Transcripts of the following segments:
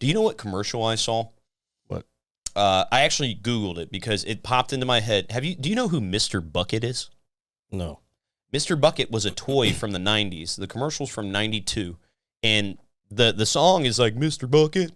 Do you know what commercial I saw? What? I actually Googled it because it popped into my head. Do you know who Mr. Bucket is? No. Mr. Bucket was a toy from the 90s. The commercial's from 92. And the song is like, Mr. Bucket,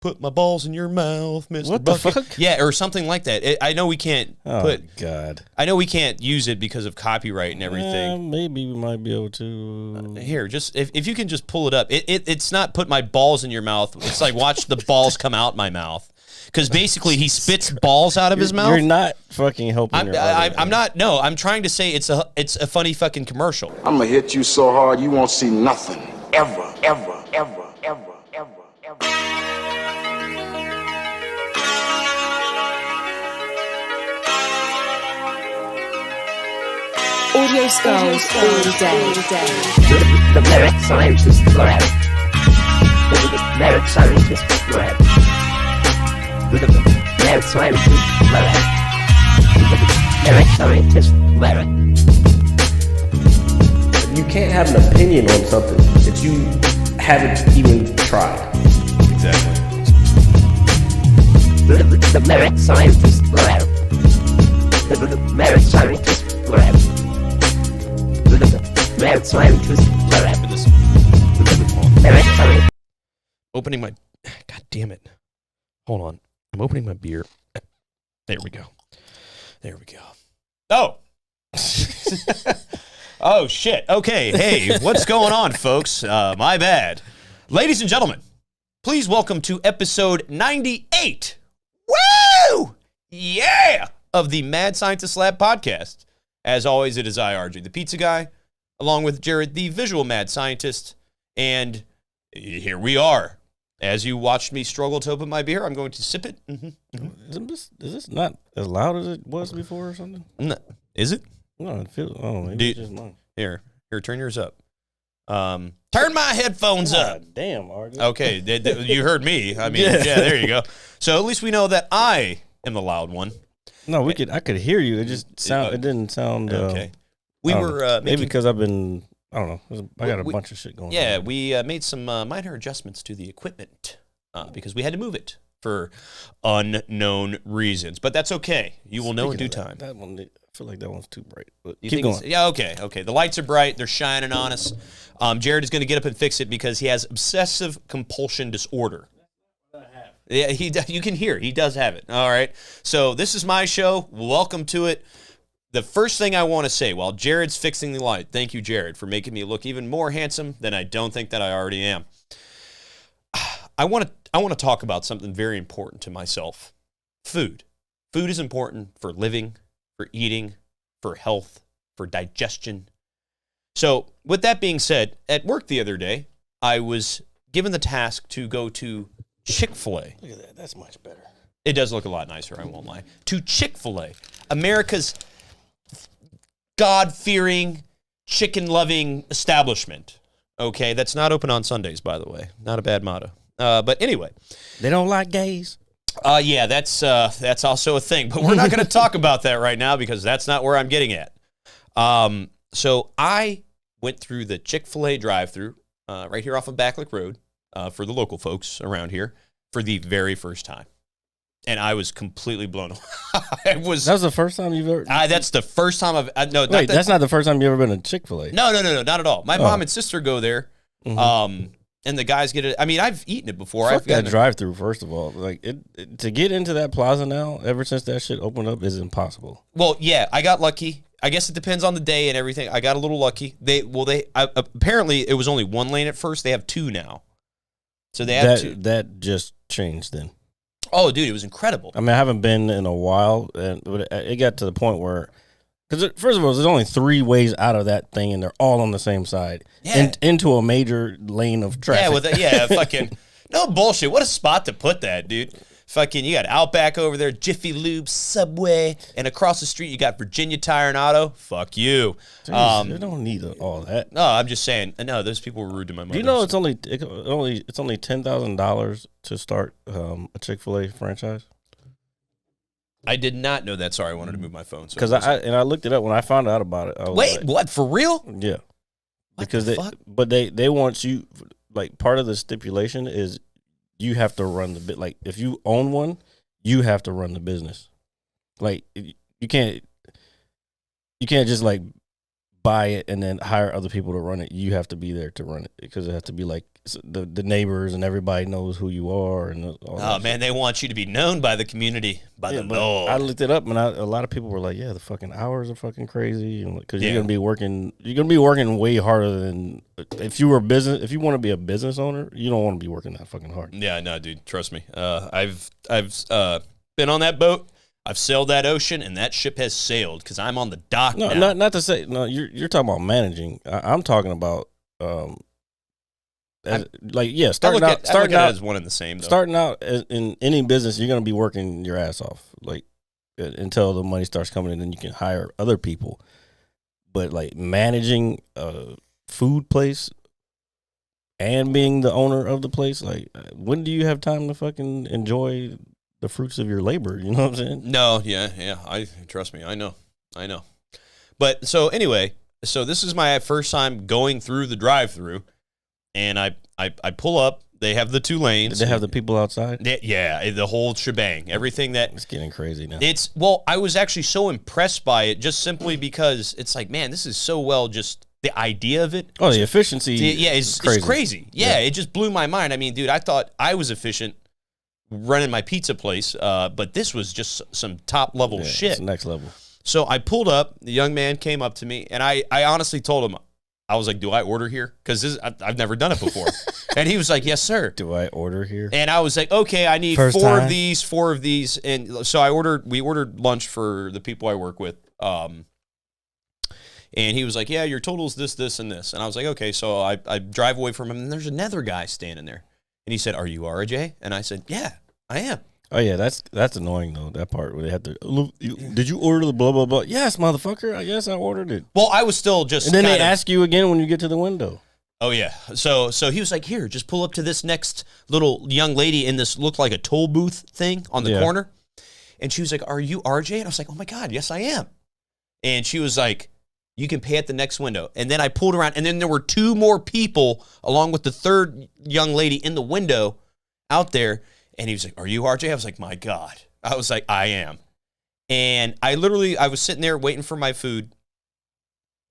put my balls in your mouth, Mr. What Bucket. the fuck? Yeah, or something like that. I know we can't God. I know we can't use it because of copyright and everything. Maybe we might be able to. Here, just if you can just pull it up. It's not put my balls in your mouth. It's like watch the balls come out my mouth. Because basically he spits balls out of his mouth. You're not fucking helping your I'm not. No, I'm trying to say it's a funny fucking commercial. I'm gonna hit you so hard you won't see nothing. Ever, ever, ever, ever, ever, ever. Audio skulls all day. The merit scientist lab. The merit scientist lab. The merit scientist lab. The merit scientist lab. You can't have an opinion on something that you haven't even tried. Exactly. The merit scientist lab. The merit scientist lab. The merit scientist lab. Merit scientist. Opening my. God damn it. Hold on. I'm opening my beer. There we go. There we go. Oh. Oh, shit. Okay. Hey, what's going on, folks? My bad. Ladies and gentlemen, please welcome to episode 98. Woo! Yeah! Of the Mad Scientist Lab podcast. As always, it is I, RJ, the pizza guy, along with Jared, the visual mad scientist. And here we are. As you watched me struggle to open my beer, I'm going to sip it. Is this not as loud as it was before or something? No. Is it? No, it feels. Oh, maybe it's just mine. Here, turn yours up. Turn my headphones up. Damn, RJ. Okay, you heard me. I mean, yeah, there you go. So at least we know that I am the loud one. No, I could hear you. It just it didn't sound. Okay. We were maybe because I've been. I don't know. I got a bunch of shit going on. Yeah, we made some minor adjustments to the equipment because we had to move it for unknown reasons. But that's okay. You will know in due time. That one, I feel like that one's too bright. But You keep think going. Yeah, okay. The lights are bright. They're shining on us. Jared is going to get up and fix it because he has obsessive compulsion disorder. Yeah, you can hear. He does have it. All right. So this is my show. Welcome to it. The first thing I want to say while Jared's fixing the light, thank you, Jared, for making me look even more handsome than I don't think that I already am. I want to talk about something very important to myself. Food. Food is important for living, for eating, for health, for digestion. So with that being said, at work the other day, I was given the task to go to Chick-Fil-A. Look at that. That's much better. It does look a lot nicer, I won't lie. To Chick-fil-A, America's God-fearing, chicken-loving establishment. Okay, that's not open on Sundays, by the way. Not a bad motto. But anyway. They don't like gays? Yeah, that's also a thing. But we're not going to talk about that right now because that's not where I'm getting at. So I went through the Chick-Fil-A Drive-Through right here off of Backlick Road for the local folks around here for the very first time. And I was completely blown away. That was the first time you've ever... That's the first time I've... no, Wait, that's not the first time you've ever been to Chick-fil-A. No, not at all. My mom and sister go there, and the guys get it. I mean, I've eaten it before. Fuck that drive-through, first of all. Like, to get into that plaza now, ever since that shit opened up, is impossible. Well, yeah, I got lucky. I guess it depends on the day and everything. I got a little lucky. Apparently, it was only one lane at first. They have two now. So they have two. That just changed then. Oh, dude, it was incredible. I mean, I haven't been in a while, and it got to the point where, because first of all, there's only 3 ways out of that thing, and they're all on the same side, into a major lane of traffic. Fucking no bullshit. What a spot to put that, dude. Fucking, you got Outback over there, Jiffy Lube, Subway, and across the street you got Virginia Tire and Auto. Fuck you. Jeez, they don't need all that. No, I'm just saying. No, those people were rude to my mother. Do you know it's only $10,000 to start a Chick-fil-A franchise? I did not know that. Sorry, I wanted to move my phone. Because I looked it up when I found out about it. I was Wait, what? For real? Yeah. What the fuck? They want you, like, part of the stipulation is you have to run the bit. Like if you own one, you have to run the business. Like you can't just like buy it and then hire other people to run it. You have to be there to run it because it has to be like the neighbors and everybody knows who you are and all that man, shit. they want you to be known by the community, by the Lord. I looked it up and a lot of people were like, "Yeah, the fucking hours are fucking crazy," because you're gonna be working. You're gonna be working way harder than if you were If you want to be a business owner, you don't want to be working that fucking hard. Yeah, no, dude, trust me. I've been on that boat. I've sailed that ocean, and that ship has sailed because I'm on the dock now. Not to say no. You're talking about managing. I'm talking about starting out as one and the same. Though. Starting out in any business, you're gonna be working your ass off like until the money starts coming in, then you can hire other people. But like managing a food place and being the owner of the place, like when do you have time to fucking enjoy the fruits of your labor? You know what I'm saying? No, yeah. I trust me. I know. But so anyway, this is my first time going through the drive-through, and I pull up. They have the 2 lanes. Did they have the people outside? Yeah, the whole shebang. Everything that it's getting crazy now. I was actually so impressed by it just simply because it's like, man, this is so well just the idea of it. Oh, the efficiency. It's crazy. Yeah, it just blew my mind. I mean, dude, I thought I was efficient running my pizza place, but this was just some top level shit. It's next level. So I pulled up. The young man came up to me, and I honestly told him, I was like, "Do I order here? Because I've never done it before." And he was like, "Yes, sir." Do I order here? And I was like, "Okay, I need four of these." And so we ordered lunch for the people I work with. And he was like, "Yeah, your total's this, and this." And I was like, "Okay." So I drive away from him, and there's another guy standing there. And he said, "Are you RJ?" And I said, "Yeah, I am." Oh yeah, that's annoying though. That part where they have to. Did you order the blah blah blah? Yes, motherfucker. Yes, I ordered it. Well, I was still just. And then they ask you again when you get to the window. Oh yeah. So he was like, "Here, just pull up to this next little young lady in this looked like a toll booth thing on the corner." And she was like, "Are you RJ?" And I was like, "Oh my God, yes I am." And she was like, "You can pay at the next window." And then I pulled around, and then there were 2 more people along with the third young lady in the window out there. And he was like, "Are you RJ?" I was like, "My God." I was like, "I am." And I was sitting there waiting for my food.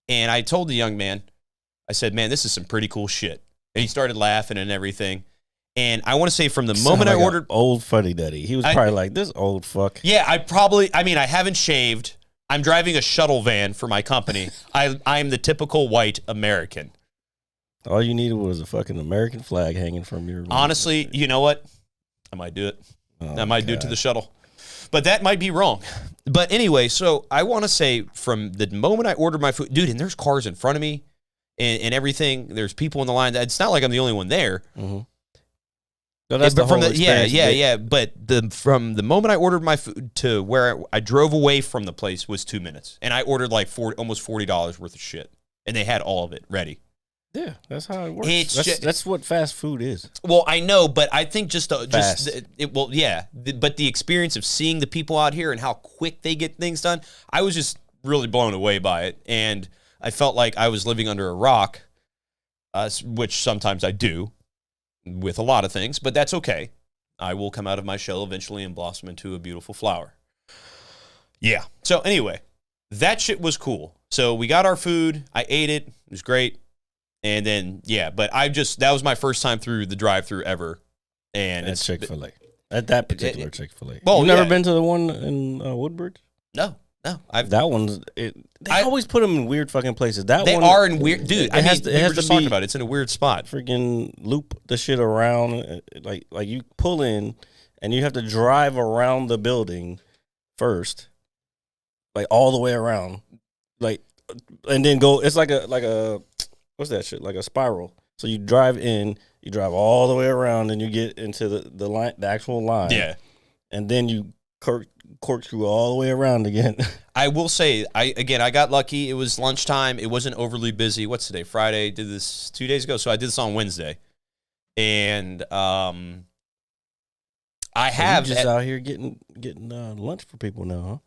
And I told the young man, I said, "Man, this is some pretty cool shit." And he started laughing and everything. And I want to say from the moment I ordered. Old funny daddy. He was probably like, this old fuck. Yeah, I haven't shaved. I'm driving a shuttle van for my company. I'm the typical white American. All you needed was a fucking American flag hanging from your. Honestly, you know what? I might do it. I might do it to the shuttle. But that might be wrong. But anyway, so I want to say from the moment I ordered my food, dude, and there's cars in front of me and everything. There's people in the line. It's not like I'm the only one there. Mm-hmm. No, that's the whole experience. Yeah. But from the moment I ordered my food to where I drove away from the place was 2 minutes. And I ordered like almost $40 worth of shit. And they had all of it ready. Yeah, that's how it works. That's what fast food is. Well, I know, but I think but the experience of seeing the people out here and how quick they get things done, I was just really blown away by it. And I felt like I was living under a rock, which sometimes I do with a lot of things, but that's okay. I will come out of my shell eventually and blossom into a beautiful flower. Yeah. So anyway, that shit was cool. So we got our food. I ate it. It was great. And then, but that was my first time through the drive-thru ever. And at Chick-Fil-A. At that particular Chick-Fil-A. Well, You've never been to the one in Woodbridge? No. That one's, they always put them in weird fucking places. They are in weird, dude. We were just talking about it. It's in a weird spot. Freaking loop the shit around. Like you pull in and you have to drive around the building first. Like all the way around. Like, and then go, it's like a, what's that shit? Like a spiral. So you drive in, you drive all the way around, and you get into the line, the actual line. Yeah. And then you corkscrew all the way around again. I will say, I got lucky. It was lunchtime. It wasn't overly busy. What's today? Friday. Did this 2 days ago. So I did this on Wednesday. And I have just out here getting lunch for people now, huh?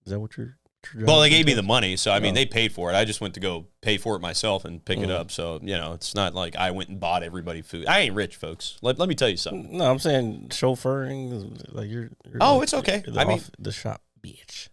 Is that what you're Well, they gave me the money, so I mean, they paid for it. I just went to go pay for it myself and pick it up. So it's not like I went and bought everybody food. I ain't rich, folks. Let me tell you something. No, I'm saying chauffeuring, like you're it's okay. I mean, the shop, bitch.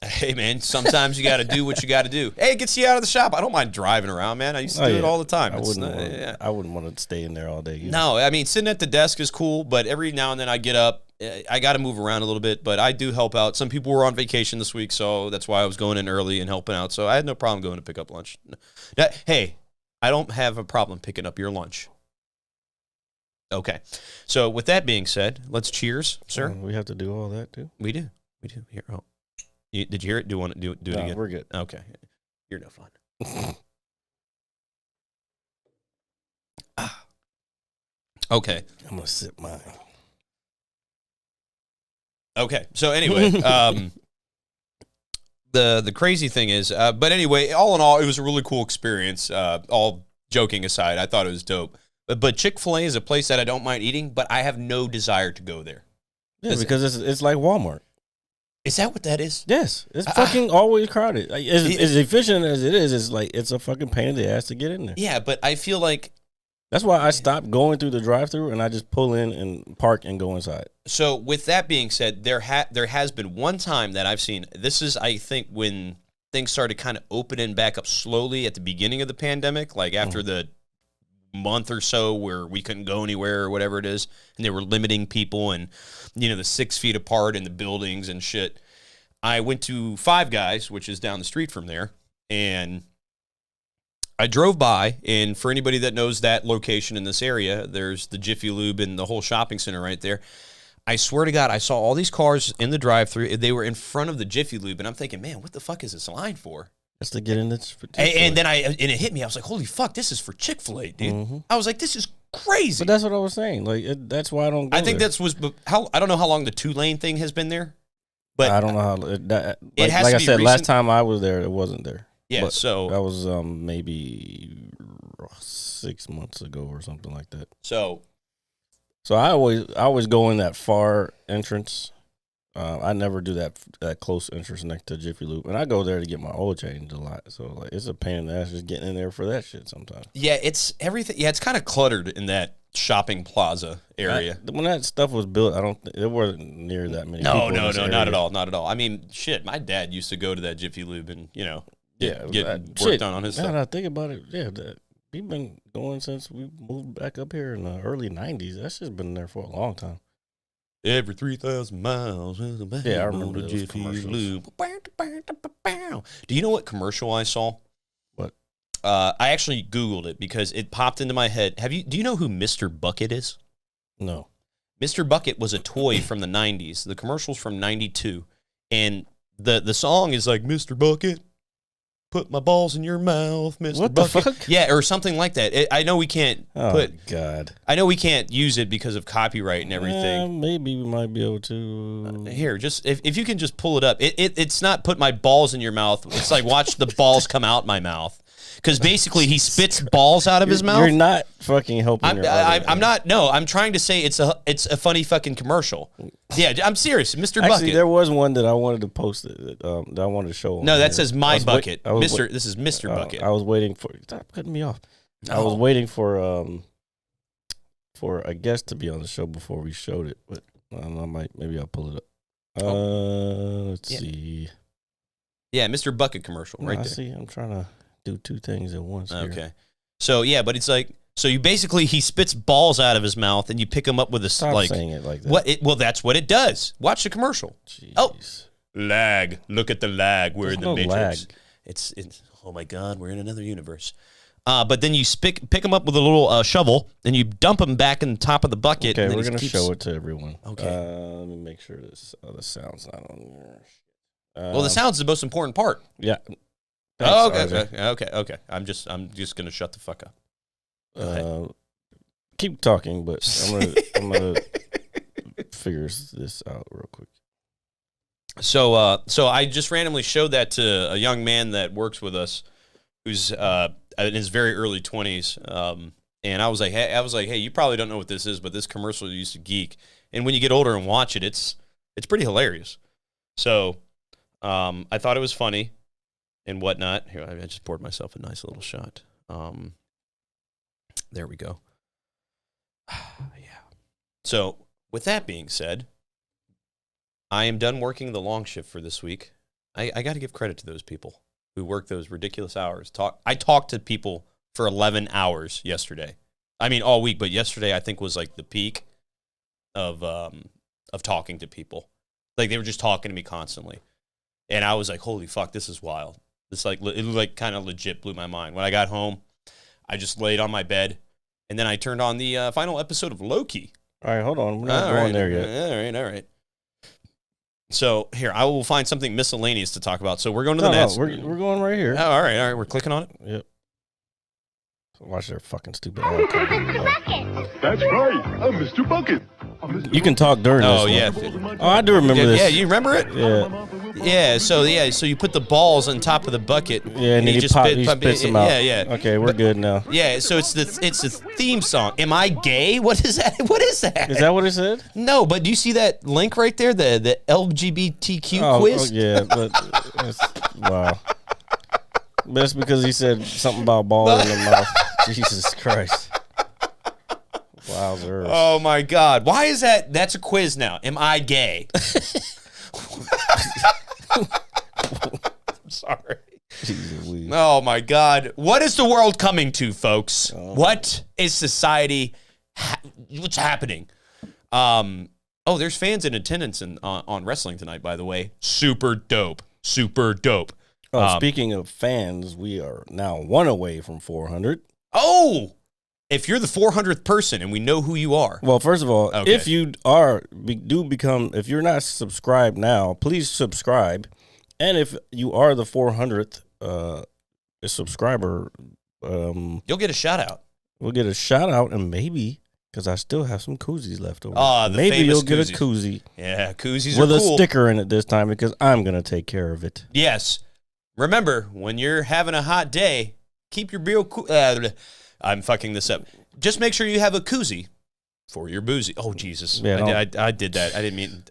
Hey, man, sometimes you got to do what you got to do. Hey, it gets you out of the shop. I don't mind driving around, man. I used to do it all the time. I wouldn't want to stay in there all day either. No, I mean, sitting at the desk is cool, but every now and then I get up. I got to move around a little bit, but I do help out. Some people were on vacation this week, so that's why I was going in early and helping out. So I had no problem going to pick up lunch. Hey, I don't have a problem picking up your lunch. Okay. So with that being said, let's cheers, sir. We have to do all that, too? We do. Here. Oh. Did you hear it? Do you want to do it again? We're good. Okay. You're no fun. Okay. I'm going to sip mine. Okay. So anyway, the crazy thing is, but anyway, all in all, it was a really cool experience. All joking aside, I thought it was dope. But Chick-Fil-A is a place that I don't mind eating, but I have no desire to go there. Yeah, because it's like Walmart. Is that what that is? Yes, it's fucking always crowded. Like, as efficient as it is, it's a fucking pain in the ass to get in there. Yeah, but I feel like that's why I stopped going through the drive-thru and I just pull in and park and go inside. So with that being said, there has been one time that I've seen. This is, I think, when things started kind of opening back up slowly at the beginning of the pandemic, like after the month or so where we couldn't go anywhere or whatever it is, and they were limiting people and the 6 feet apart in the buildings and shit. I went to Five Guys, which is down the street from there, and I drove by, and for anybody that knows that location in this area, there's the Jiffy Lube and the whole shopping center right there. I swear to God, I saw all these cars in the drive-thru. They were in front of the Jiffy Lube, and I'm thinking, man, what the fuck is this line for? That's to get in this. And then it hit me. I was like, holy fuck, this is for Chick-fil-A, dude. Mm-hmm. I was like, this is crazy. But that's what I was saying. Like, that's why I don't go I think there. I don't know how long the 2-lane thing has been there. But I don't know how. Like I said, last time I was there, it wasn't there. Yeah, but so that was maybe 6 months ago or something like that. So I always go in that far entrance. I never do that close entrance next to Jiffy Lube, and I go there to get my oil changed a lot. So like, it's a pain in the ass just getting in there for that shit sometimes. Yeah, it's everything. Yeah, it's kind of cluttered in that shopping plaza area. When that stuff was built, it wasn't near that many. No, not at all. I mean, shit, my dad used to go to that Jiffy Lube and get work done on his stuff. Now that I think about it, we've been going since we moved back up here in the early '90s. That's just been there for a long time. Every 3,000 miles. Yeah, I remember those Jiffy Lube. Do you know what commercial I saw? What? I actually Googled it because it popped into my head. Do you know who Mr. Bucket is? No. Mr. Bucket was a toy from the 90s. The commercial's from 92. And the song is like, Mr. Bucket, put my balls in your mouth, Mr. What Bucket. the fuck? Yeah, or something like that. I know we can't God. I know we can't use it because of copyright and everything. Maybe we might be able to. Here, just if you can just pull it up. It's not put my balls in your mouth. It's like watch the balls come out my mouth. Because basically he spits balls out of his mouth. You're not fucking helping. I'm not. No, I'm trying to say it's a funny fucking commercial. Yeah, I'm serious, Mr. Bucket. Actually, there was one that I wanted to post that I wanted to show. No, that says my bucket. This is Mr. Bucket. I was waiting for. Stop cutting me off. No. I was waiting for a guest to be on the show before we showed it, but I don't know, maybe I'll pull it up. Let's see. Yeah, Mr. Bucket commercial right there. I see. I'm trying to do two things at once. Okay. Here. So yeah, but it's like he spits balls out of his mouth and you pick them up with a Stop saying it like that. Well, that's what it does. Watch the commercial. Jeez. Oh, lag. Look at the lag. We're in the Matrix. Lag. It's oh my God, we're in another universe. But then you pick them up with a little shovel and you dump them back in the top of the bucket. Okay, we're gonna show it to everyone. Okay. Let me make sure the sound's not on there. Well, the sound's the most important part. Yeah. Thanks, okay. I'm just gonna shut the fuck up. Keep talking, but I'm gonna figure this out real quick. So I just randomly showed that to a young man that works with us, who's in his very early 20s, and I was like, hey, you probably don't know what this is, but this commercial used to geek, and when you get older and watch it, it's pretty hilarious. So. I thought it was funny and whatnot. Here, I just poured myself a nice little shot. There we go. Yeah. So, with that being said, I am done working the long shift for this week. I got to give credit to those people who work those ridiculous hours. I talked to people for 11 hours yesterday. I mean, all week, but yesterday I think was like the peak of talking to people. Like, they were just talking to me constantly. And I was like, holy fuck, this is wild. It's like, it like kind of legit blew my mind. When I got home, I just laid on my bed, and then I turned on the final episode of Loki. All right, hold on. We're not going there yet. All right. So, here, I will find something miscellaneous to talk about. So, we're going to the Nets. No, we're going right here. Oh, all right. We're clicking on it. Yep. Watch their fucking stupid ad copy. That's right. I'm Mr. Bucket. You can talk during this one. Yeah. Oh, I do remember this. Yeah, you remember it? Yeah. So you put the balls on top of the bucket. Yeah, and he spits them out. Yeah. Okay, we're good now. Yeah, so it's the theme song. Am I gay? What is that? What is that? Is that what it said? No, but do you see that link right there? The LGBTQ quiz? Oh, yeah. But wow. But that's because he said something about balls in the mouth. Jesus Christ. Wowzers. Oh, my God. Why is that? That's a quiz now. Am I gay? I'm sorry. Oh, my God. What is the world coming to, folks? What is society? What's happening? There's fans in attendance on wrestling tonight, by the way. Super dope. Super dope. Speaking of fans, we are now one away from 400. Oh! If you're the 400th person and we know who you are. Well, first of all, okay. if you if you're not subscribed now, please subscribe. And if you are the 400th subscriber, you'll get a shout out. We'll get a shout out, and maybe, because I still have some koozies left over. Maybe you'll koozies. Get a koozie. Yeah, koozies with are a cool. sticker in it this time because I'm going to take care of it. Yes. Remember, when you're having a hot day, keep your beer cool. I'm fucking this up. Just make sure you have a koozie for your boozy. Oh, Jesus. Yeah, I did that. I didn't mean...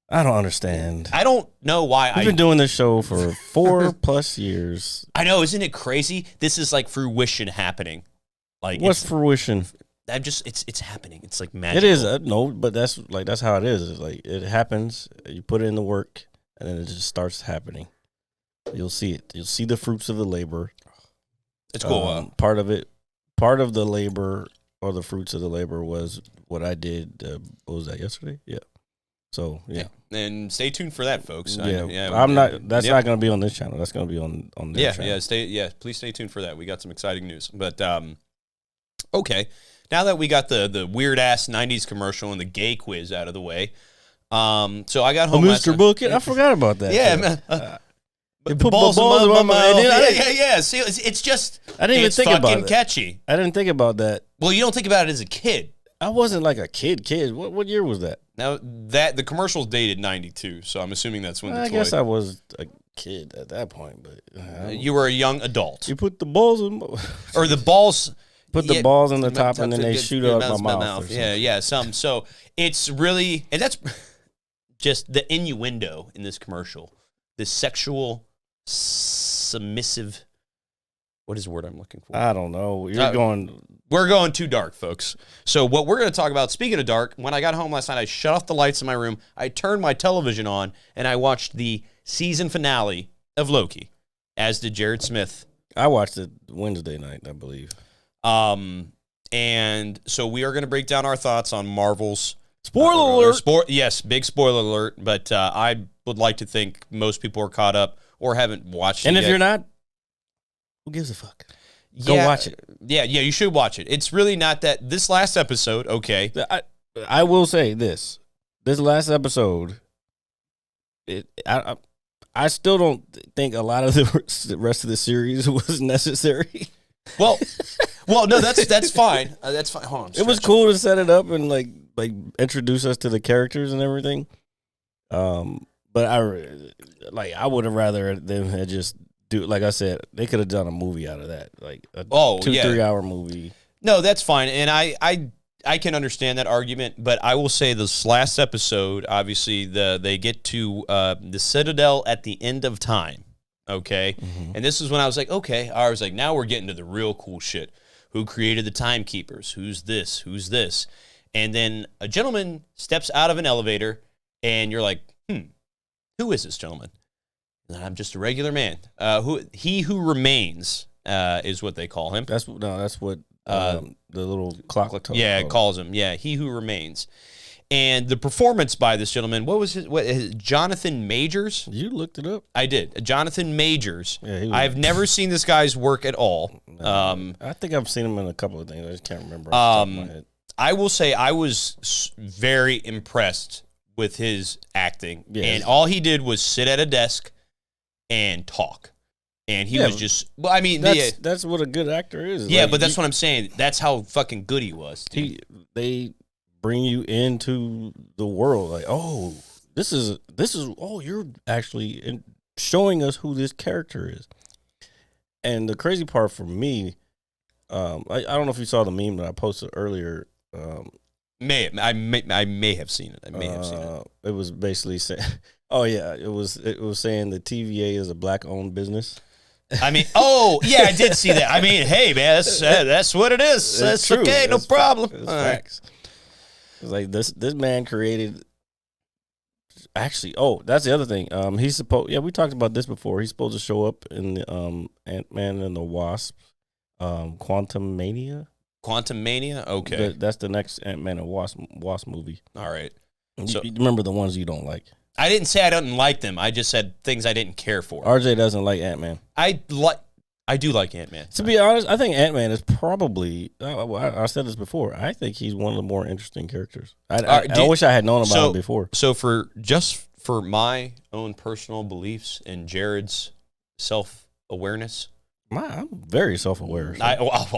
I don't understand. I don't know why. We've been doing this show for 4+ years. I know. Isn't it crazy? This is like fruition happening. Like, what's fruition? It's happening. It's like magical. It is. No, but that's how it is. It's like it happens. You put in the work, and then it just starts happening. You'll see it. You'll see the fruits of the labor. It's cool. Part of the labor or the fruits of the labor was what I did. What was that, yesterday? Yeah. So yeah. And stay tuned for that, folks. Yeah. I'm not. That's not going to be on this channel. That's going to be on this channel. Please stay tuned for that. We got some exciting news. But okay. Now that we got the weird ass '90s commercial and the gay quiz out of the way, so I got home. Mr. Bucket. I forgot about that. Yeah, man. But the balls in my mouth. Yeah. See, it's just. I didn't even think about it. It's fucking catchy. I didn't think about that. Well, you don't think about it as a kid. I wasn't like a kid. What year was that? Now the commercial's dated '92, so I'm assuming that's when I guess I was a kid at that point, but you were a young adult. You put the balls in, or the balls. Put the balls in the top, and then they shoot out my mouth. Yeah. So it's really, and that's just the innuendo in this commercial. The sexual, submissive. What is the word I'm looking for? I don't know. We're going too dark, folks. So what we're going to talk about, speaking of dark, when I got home last night, I shut off the lights in my room, I turned my television on, and I watched the season finale of Loki, as did Jared Smith. I watched it Wednesday night, I believe. And so we are going to break down our thoughts on Marvel's... Spoiler alert! Yes, big spoiler alert, but I would like to think most people are caught up or haven't watched it yet. And if you're not, who gives a fuck? Go watch it. Yeah, you should watch it. It's really not that. This last episode, okay. I will say this. This last episode, I still don't think a lot of the rest of the series was necessary. Well, no, that's fine. That's fine. Hold on. It was cool to set it up and like introduce us to the characters and everything. But I would have rather them had just do, like I said, they could have done a movie out of that, like a 2-3 hour movie. No, that's fine, and I I can understand that argument, but I will say this last episode, obviously, they get to the Citadel at the end of time, okay? And this is when I was like, okay. I was like, now we're getting to the real cool shit. Who created the timekeepers? Who's this? Who's this? And then a gentleman steps out of an elevator, and you're like, who is this gentleman? And I'm just a regular man. He who remains is what they call him. That's what the little clock. It calls him. Yeah, he who remains. And the performance by this gentleman, what was his Johnathan Majors? You looked it up? I did. Johnathan Majors. Yeah, I've never seen this guy's work at all. I think I've seen him in a couple of things. I just can't remember off the top of my head. I will say I was very impressed with his acting. Yes. And all he did was sit at a desk and talk. And he was just, well, I mean, that's what a good actor is. Yeah, like, but that's what I'm saying. That's how fucking good he was. They bring you into the world. Like, oh, this is, oh, you're actually showing us who this character is. And the crazy part for me, I don't know if you saw the meme that I posted earlier. I may have seen it. I may have seen it. It was basically saying, oh yeah, it was saying the TVA is a black-owned business. I mean, oh yeah, I did see that. I mean, hey man, that's what it is. That's true. Okay, no problem. It's facts. It's like this man created. Actually, oh, that's the other thing. He's supposed. Yeah, we talked about this before. He's supposed to show up in the Ant-Man and the Wasp, Quantum Mania. Quantum Mania. Okay, that's the next Ant-Man and Wasp movie. All right. So you remember the ones you don't like. I didn't say I didn't like them. I just said things I didn't care for. RJ doesn't like Ant-Man. I do like Ant-Man. To be honest, I think Ant-Man is probably. I said this before. I think he's one of the more interesting characters. I wish I had known about him before. So for my own personal beliefs and Jared's self-awareness, I'm very self-aware. So.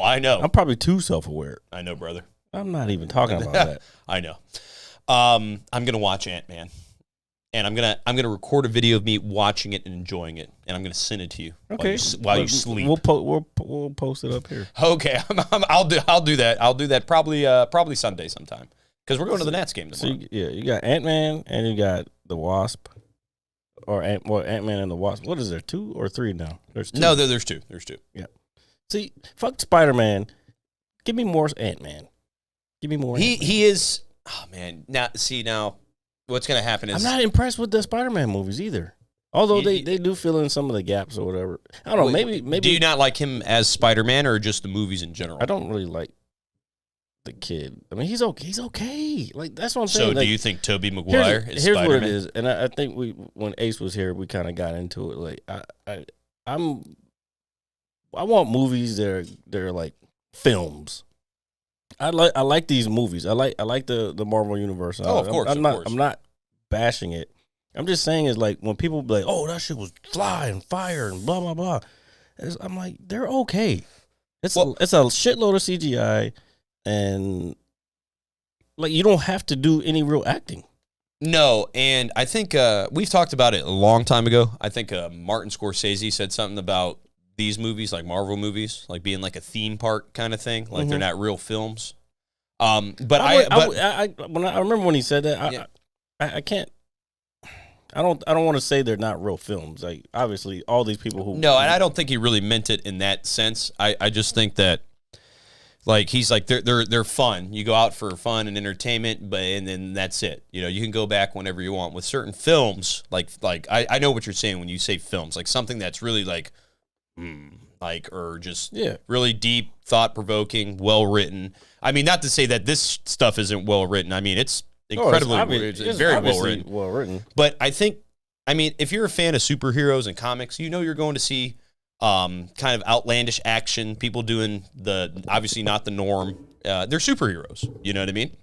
I know. I'm probably too self-aware. I know, brother. I'm not even talking about that. I know. I'm gonna watch Ant-Man. And I'm gonna record a video of me watching it and enjoying it, and I'm gonna send it to you. Okay. While you sleep. We'll post it up here. Okay, I'll do that. I'll do that probably Sunday sometime because we're going to the Nats game tomorrow. So you got Ant-Man and you got the Wasp, or Ant-Man and the Wasp. What is there, 2 or 3 now? There's 2. No, there's 2. There's 2. Yeah. See, fuck Spider-Man. Give me more Ant-Man. Give me more. He is. Oh man. Now. What's going to happen is... I'm not impressed with the Spider-Man movies either. Although they do fill in some of the gaps or whatever. I don't know, maybe... Do you not like him as Spider-Man or just the movies in general? I don't really like the kid. I mean, he's okay. Like, that's what I'm saying. So do you think Tobey Maguire is Spider-Man? Here's what it is. And I think when Ace was here, we kind of got into it. Like, I want movies that are like films. I like these movies. I like the Marvel universe. Of course. I'm not bashing it. I'm just saying is like when people be like, oh, that shit was fly and fire and blah blah blah. I'm like, they're okay. It's a shitload of CGI and like you don't have to do any real acting. No, and I think we've talked about it a long time ago. I think Martin Scorsese said something about these movies, like Marvel movies, like being like a theme park kind of thing, like they're not real films. But I remember when he said that. I can't. I don't want to say they're not real films. Like obviously, all these people who and I don't think he really meant it in that sense. I just think that like he's like they're fun. You go out for fun and entertainment, and then that's it. You know, you can go back whenever you want. With certain films, like I know what you're saying when you say films, like something that's really like. Or just really deep, thought-provoking, well-written. I mean, not to say that this stuff isn't well-wrritten. I mean, it's incredibly, it's very well-written. Well-written. But I think, if you're a fan of superheroes and comics, you know you're going to see kind of outlandish action, people doing obviously not the norm. They're superheroes, you know what I mean?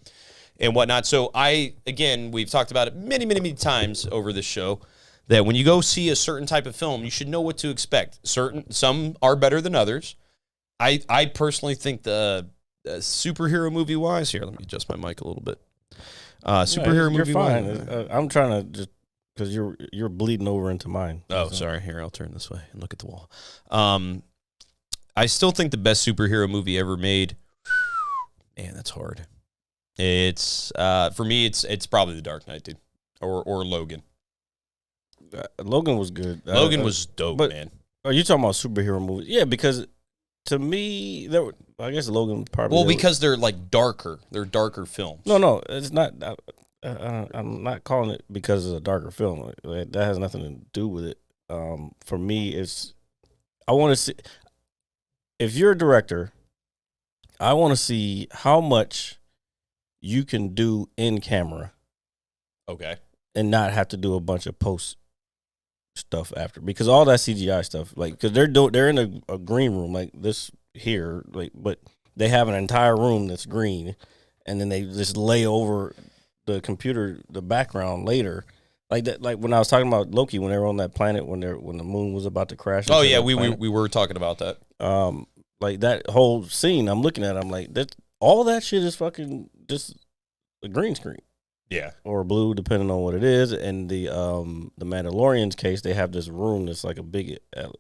And whatnot. So we've talked about it many, many, many times over this show, that when you go see a certain type of film, you should know what to expect. Some are better than others. I personally think the superhero movie wise, here, let me adjust my mic a little bit. Superhero movie wise, I'm trying to just because you're bleeding over into mine. Oh, sorry. Here, I'll turn this way and look at the wall. I still think the best superhero movie ever made. Man, that's hard. It's for me. It's probably The Dark Knight, dude, or Logan. Logan was good. Logan was dope, man. Are you talking about superhero movies? Yeah, because to me, I guess Logan probably. Well, because they're like darker. They're darker films. No, it's not. I'm not calling it because it's a darker film. That has nothing to do with it. For me, I want to see. If you're a director, I want to see how much you can do in camera. Okay. And not have to do a bunch of post stuff after, because all that CGI stuff, like, because they're in a green room like this here, like, but they have an entire room that's green, and then they just lay over the computer the background later, like that. Like when I was talking about Loki, when they were on that planet, when the moon was about to crash. Oh yeah, we were talking about that. Like that whole scene, I'm looking at, I'm like, that all that shit is fucking just a green screen. Yeah, or blue, depending on what it is. And the Mandalorian's case, they have this room that's like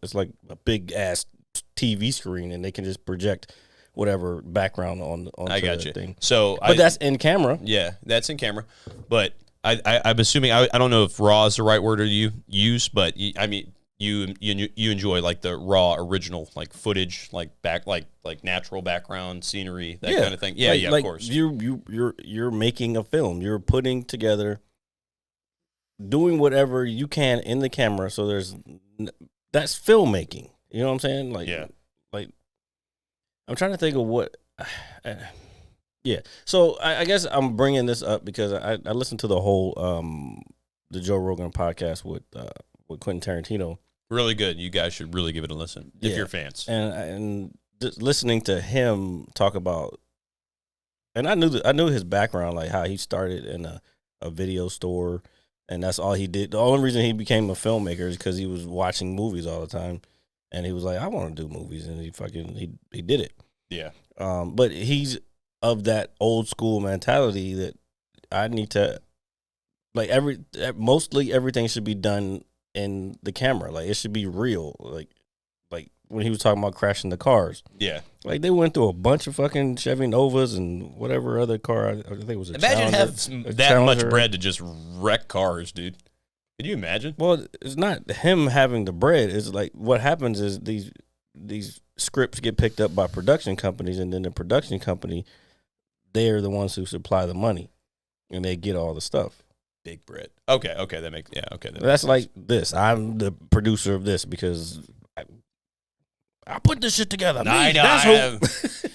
it's like a big ass TV screen, and they can just project whatever background on I got you. Thing. So, but that's in camera. Yeah, that's in camera. But I'm assuming I don't know if raw is the right word to use, but I mean you enjoy like the raw original like footage, like natural background scenery, that kind of thing. Yeah, of course. You're making a film. You're putting together, doing whatever you can in the camera. So that's filmmaking. You know what I'm saying? Like, yeah. Like, I'm trying to think of what. Yeah. So I guess I'm bringing this up because I listened to the whole the Joe Rogan podcast with Quentin Tarantino. Really good. You guys should really give it a listen if you're fans. And just listening to him talk about, and I knew his background, like how he started in a video store, and that's all he did. The only reason he became a filmmaker is because he was watching movies all the time, and he was like, I want to do movies, and he did it. Yeah. But he's of that old school mentality that I need to, like, mostly everything should be done in the camera. Like, it should be real. Like when he was talking about crashing the cars. Yeah. Like, they went through a bunch of fucking Chevy Novas and whatever other car. I think it was a Imagine Challenger, have that much bread to just wreck cars, dude. Could you imagine? Well, it's not him having the bread. It's like what happens is these scripts get picked up by production companies, and then the production company, they're the ones who supply the money, and they get all the stuff. Big bread. Okay, that makes That's like this. I'm the producer of this because I put this shit together. I know.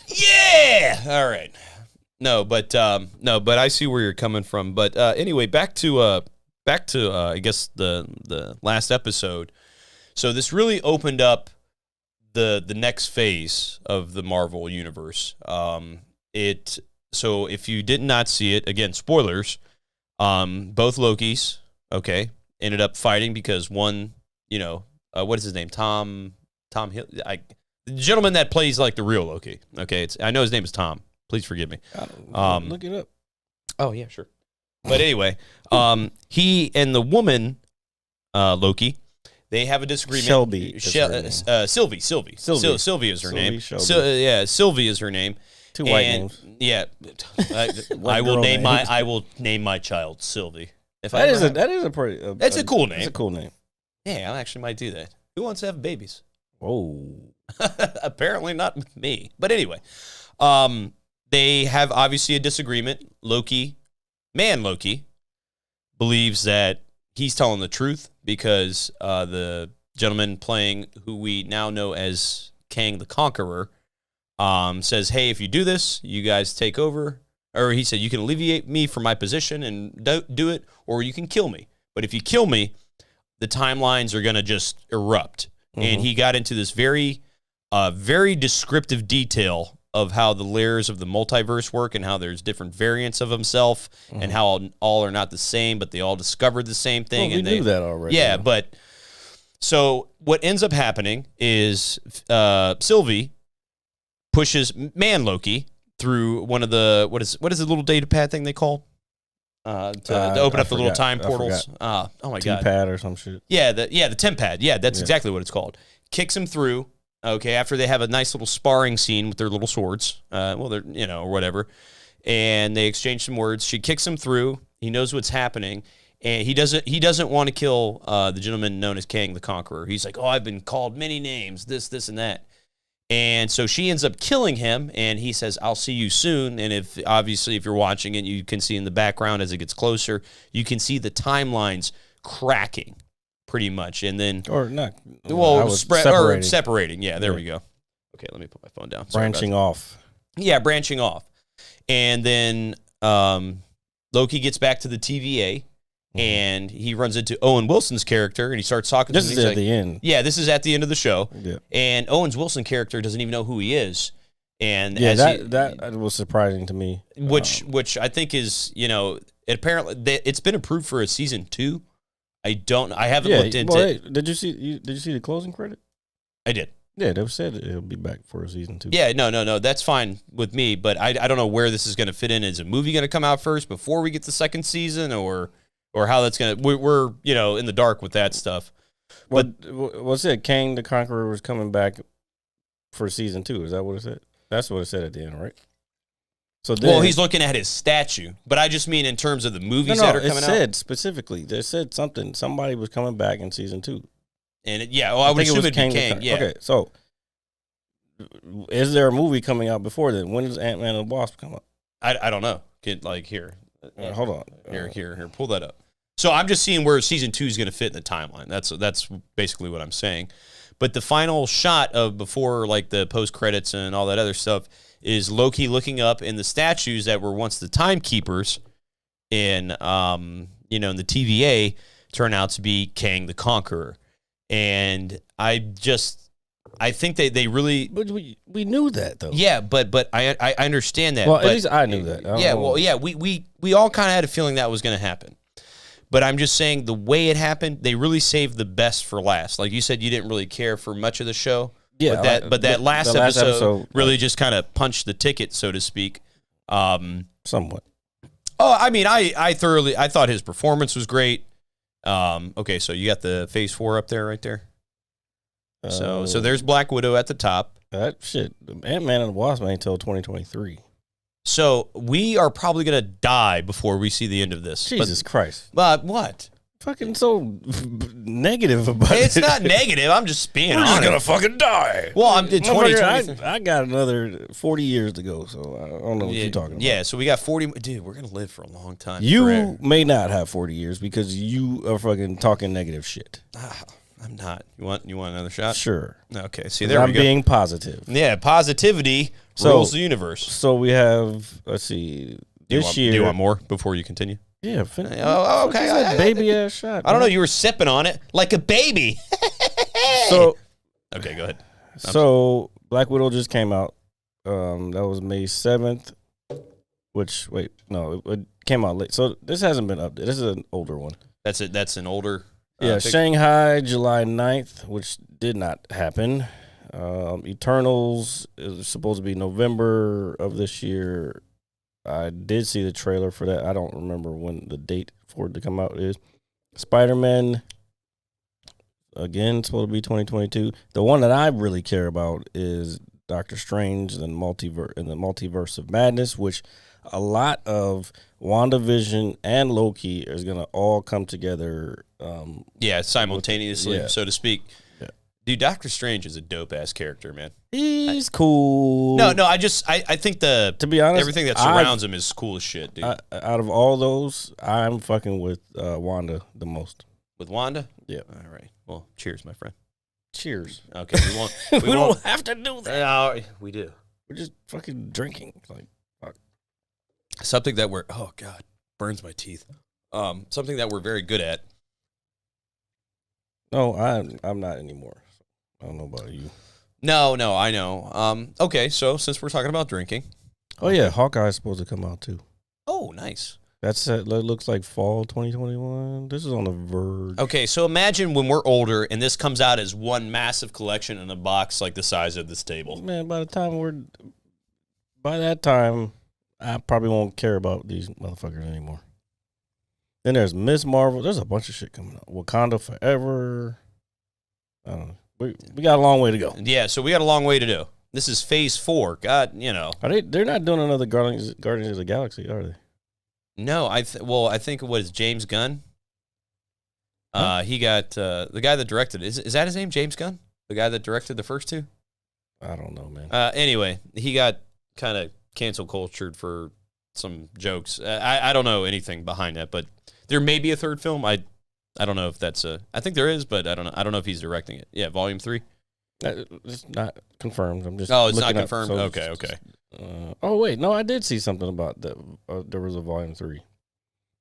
Yeah. All right. No, but I see where you're coming from. But anyway, back to I guess the last episode. So this really opened up the next phase of the Marvel universe. So if you did not see it, again, spoilers. Both Lokis, okay, ended up fighting because one, what is his name? Tom Hill, the gentleman that plays like the real Loki. Okay, I know his name is Tom. Please forgive me. Look it up. Oh yeah, sure. But anyway, he and the woman, Loki, they have a disagreement. Sylvie. Sylvie is her name. Sylvie is her name. Two white names. Yeah, I will name my child Sylvie. That is a pretty. That's a cool name. It's a cool name. Yeah, I actually might do that. Who wants to have babies? Whoa. Apparently not me. But anyway, they have obviously a disagreement. Loki believes that he's telling the truth because the gentleman playing who we now know as Kang the Conqueror says, hey, if you do this, you guys take over. Or he said, you can alleviate me from my position and do it, or you can kill me. But if you kill me, the timelines are going to just erupt. Mm-hmm. And he got into this very, very descriptive detail of how the layers of the multiverse work and how there's different variants of himself and how all are not the same, but they all discovered the same thing. Well, we knew that already. Yeah, but so what ends up happening is Sylvie pushes Loki through one of the what is the little data pad thing they call to open up the little time portals. Oh my god, T-pad or some shit. Yeah, the TemPad. Yeah, that's exactly what it's called. Kicks him through. Okay, after they have a nice little sparring scene with their little swords. Well, they're or whatever. and they exchange some words. She kicks him through. He knows what's happening, and he doesn't want to kill the gentleman known as Kang the Conqueror. He's like, oh, I've been called many names, this, and that. And so she ends up killing him, and he says, I'll see you soon. And if you're watching it, you can see in the background as it gets closer, you can see the timelines cracking pretty much. And then... Or not. Well, separating. Yeah, there we go. Okay, let me put my phone down. Branching off. Yeah, branching off. And then Loki gets back to the TVA, and he runs into Owen Wilson's character, and he starts talking to him. This is at the end. Yeah, this is at the end of the show. Yeah. And Owen's Wilson character doesn't even know who he is. And yeah, that was surprising to me. Which I think is, it's been approved for a season 2. I haven't looked into it. Hey, did you see the closing credit? I did. Yeah, they said it'll be back for a season 2. Yeah, no, that's fine with me, but I don't know where this is going to fit in. Is a movie going to come out first before we get the second season, or how that's going to? We're in the dark with that stuff. But what's it? Kang the Conqueror was coming back for season 2. Is that what it said? That's what it said at the end, right? So he's looking at his statue, but I just mean in terms of the movies that are coming out. It said specifically. They said something. Somebody was coming back in season 2. And I would assume it'd be Kang. Yeah. Okay, so is there a movie coming out before then? When does Ant-Man and the Wasp come up? I don't know. Here. Hold on. Here. Pull that up. So I'm just seeing where season 2 is going to fit in the timeline. That's basically what I'm saying. But the final shot of before like the post credits and all that other stuff is Loki looking up, and the statues that were once the timekeepers in in the TVA turn out to be Kang the Conqueror. And I think they really... But we knew that, though. Yeah, but I understand that. Well, at least I knew that. We all kind of had a feeling that was going to happen. But I'm just saying the way it happened, they really saved the best for last. Like you said, you didn't really care for much of the show. Yeah, but that last episode really just kind of punched the ticket, so to speak. Somewhat. Oh, I mean, I thought his performance was great. Okay, so you got the Phase 4 up there, right there. So there's Black Widow at the top. That shit, Ant-Man and the Wasp ain't until 2023. So we are probably gonna die before we see the end of this. Jesus Christ! But what? Fucking so negative about it. It's not negative. I'm just being honest. We're just gonna fucking die. Well, I'm in 2023. I got another 40 years to go, so I don't know what you're talking about. Yeah, so we got 40. Dude, we're gonna live for a long time. You may not have 40 years because you are fucking talking negative shit. I'm not. You want another shot? Sure. Okay. See, there we go. I'm being positive. Yeah, positivity rules the universe. So we have. Let's see. Do you want more before you continue? Yeah. Okay. Baby ass shot. I don't know. You were sipping on it like a baby. So. Okay, go ahead. So Black Widow just came out. That was May 7th. It came out late. So this hasn't been updated. This is an older one. That's it. That's an older. Shanghai, July 9th, which did not happen. Eternals is supposed to be November of this year. I did see the trailer for that. I don't remember when the date for it to come out is. Spider-Man, again, supposed to be 2022. The one that I really care about is Doctor Strange and the Multiverse of Madness, which a lot of WandaVision and Loki is going to all come together. Simultaneously, so to speak. Yeah. Dude, Doctor Strange is a dope-ass character, man. He's cool. No, I think to be honest, everything that surrounds him is cool as shit, dude. Out of all those, I'm fucking with Wanda the most. With Wanda? Yeah. All right. Well, cheers, my friend. Cheers. Okay, we won't. We don't have to do that. No, we do. We're just fucking drinking. Like, fuck. Something that burns my teeth. Something that we're very good at. No, I'm not anymore. I don't know about you. No, I know. Okay, so since we're talking about drinking. Oh, yeah, Hawkeye's supposed to come out, too. Oh, nice. That looks like fall 2021. This is on the verge. Okay, so imagine when we're older and this comes out as one massive collection in a box like the size of this table. Man, by that time, I probably won't care about these motherfuckers anymore. Then there's Miss Marvel. There's a bunch of shit coming out. Wakanda Forever. I don't know. We got a long way to go. Yeah, so we got a long way to do. This is phase 4. God, Are they? They're not doing another Guardians of the Galaxy, are they? No, I think what is James Gunn? He got the guy that directed it. Is that his name, James Gunn? The guy that directed the first 2? I don't know, man. Anyway, he got kind of cancel cultured for some jokes. I don't know anything behind that, but there may be a third film. I don't know if that's I think there is, but I don't know. I don't know if he's directing it. Yeah, Volume 3. It's not confirmed. I'm just. Oh, it's not looking confirmed. up, so Okay. oh wait, no, I did see something about that. There was a Volume 3,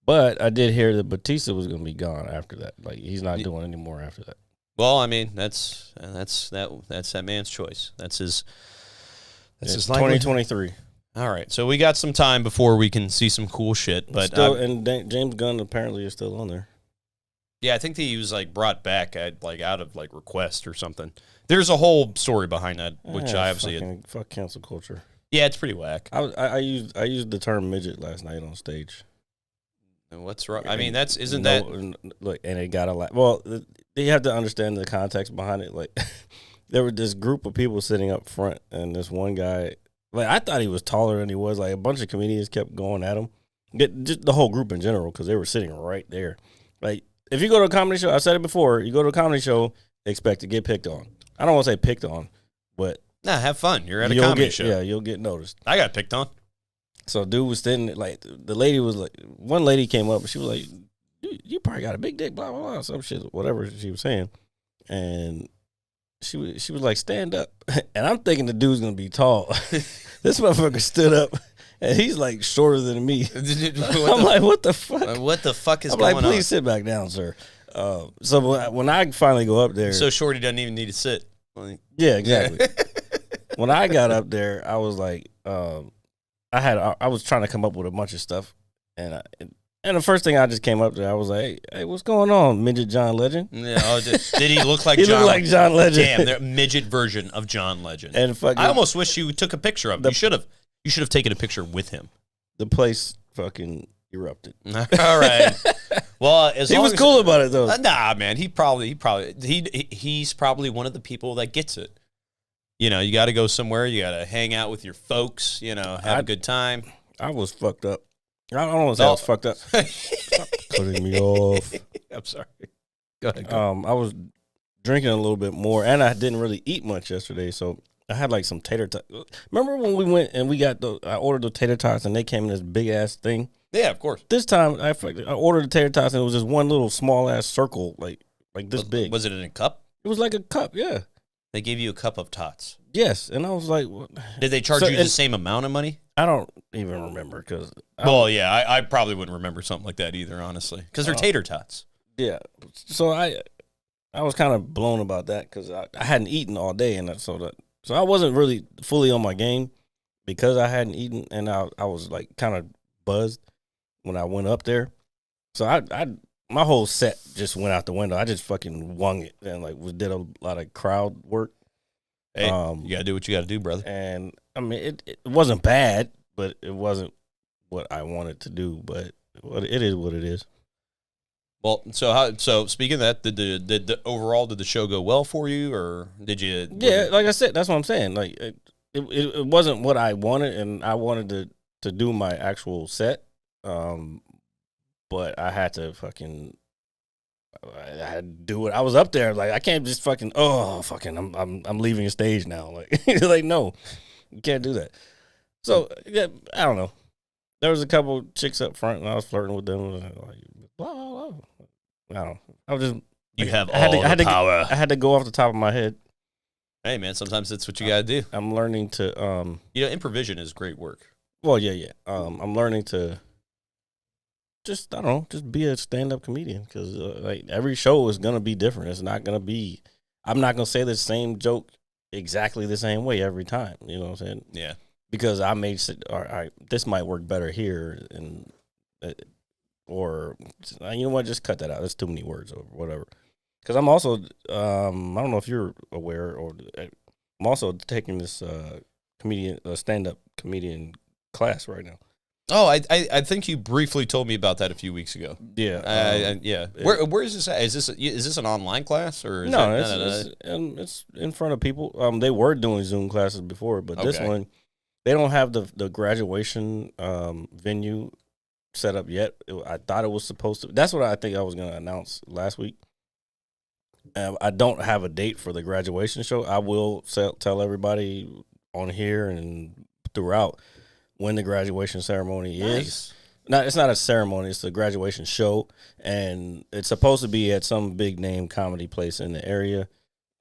but I did hear that Batista was going to be gone after that. Like he's not doing any more after that. Well, I mean, that's that man's choice. That's his 2023. All right, so we got some time before we can see some cool shit. But James Gunn apparently is still on there. Yeah, I think he was brought back out of request or something. There's a whole story behind that, which I obviously fuck cancel culture. Yeah, it's pretty whack. I used the term midget last night on stage. And what's wrong? I mean, and it got a lot. Well, you have to understand the context behind it. Like, there was this group of people sitting up front, and this one guy, I thought he was taller than he was. Like, a bunch of comedians kept going at him. Just the whole group in general, because they were sitting right there. Like, if you go to a comedy show, I said it before, you go to a comedy show, expect to get picked on. I don't want to say picked on, but have fun. You're at a comedy show. Yeah, you'll get noticed. I got picked on. So dude was sitting, the lady was one lady came up and she was like, you probably got a big dick, blah, blah, blah, some shit, whatever she was saying. And she was like, stand up. And I'm thinking the dude's going to be tall. This motherfucker stood up. And he's shorter than me. I'm like, what the fuck? What the fuck is I'm going like, on? please sit back down, sir. So when I finally go up there. So short he doesn't even need to sit. Yeah, exactly. When I got up there, I was like, I was trying to come up with a bunch of stuff. And the first thing I just came up there, I was like, hey, what's going on, midget John Legend? Yeah, did he look like he John? Looked like John Legend. Damn, they're a midget version of John Legend. And I almost wish you took a picture of him. You should have taken a picture with him. The place fucking erupted. All right. Well, he was cool about it though. Nah, man. He's probably one of the people that gets it. You got to go somewhere. You got to hang out with your folks. Have a good time. I was fucked up. I don't want to say I was fucked up. Stop cutting me off. I'm sorry. Go ahead. I was drinking a little bit more, and I didn't really eat much yesterday, so I had some tater tots. Remember when we went and I ordered the tater tots and they came in this big ass thing? Yeah, of course. This time I ordered the tater tots and it was just one little small ass circle, like this big. Was it in a cup? It was like a cup, yeah. They gave you a cup of tots. Yes, and I was like, what? Did they charge you the same amount of money? I don't even remember because. Well, yeah, I probably wouldn't remember something like that either, honestly, because they're tater tots. Yeah, so I was kind of blown about that because I hadn't eaten all day, and so I wasn't really fully on my game because I hadn't eaten, and I was kind of buzzed when I went up there. So my whole set just went out the window. I just fucking wung it and did a lot of crowd work. Hey, you gotta do what you gotta do, brother. And I mean, it wasn't bad, but it wasn't what I wanted to do. But it is what it is. Well, so speaking of that, did the show go well for you, or did you? Yeah, like I said, that's what I'm saying. It wasn't what I wanted, and I wanted to do my actual set. But I had to I had to do it. I was up there, I can't just I'm leaving a stage now. No, you can't do that. So yeah, I don't know. There was a couple chicks up front, and I was flirting with them. Blah, blah, blah. I don't know. I was just the power. I had to go off the top of my head. Hey man, sometimes that's what you gotta do. I'm learning to improvisation is great work. Well, yeah. I'm learning to just be a stand-up comedian because every show is gonna be different. It's not gonna be. I'm not gonna say the same joke exactly the same way every time. You know what I'm saying? Yeah. Because I may say, all right, this might work better here, and or you know what, just cut that out. That's too many words or whatever. Because I'm also, I don't know if you're aware, or I'm also taking this stand-up comedian class right now. Oh, I think you briefly told me about that a few weeks ago. Yeah. Yeah. Where is this at? Is this an online class or is No, it's in front of people. They were doing Zoom classes before, but this Okay. one, they don't have the graduation venue set up yet. I thought it was supposed to. That's what I think I was going to announce last week. I don't have a date for the graduation show. I will tell everybody on here and throughout when the graduation ceremony is. It's not a ceremony. It's a graduation show, and it's supposed to be at some big name comedy place in the area.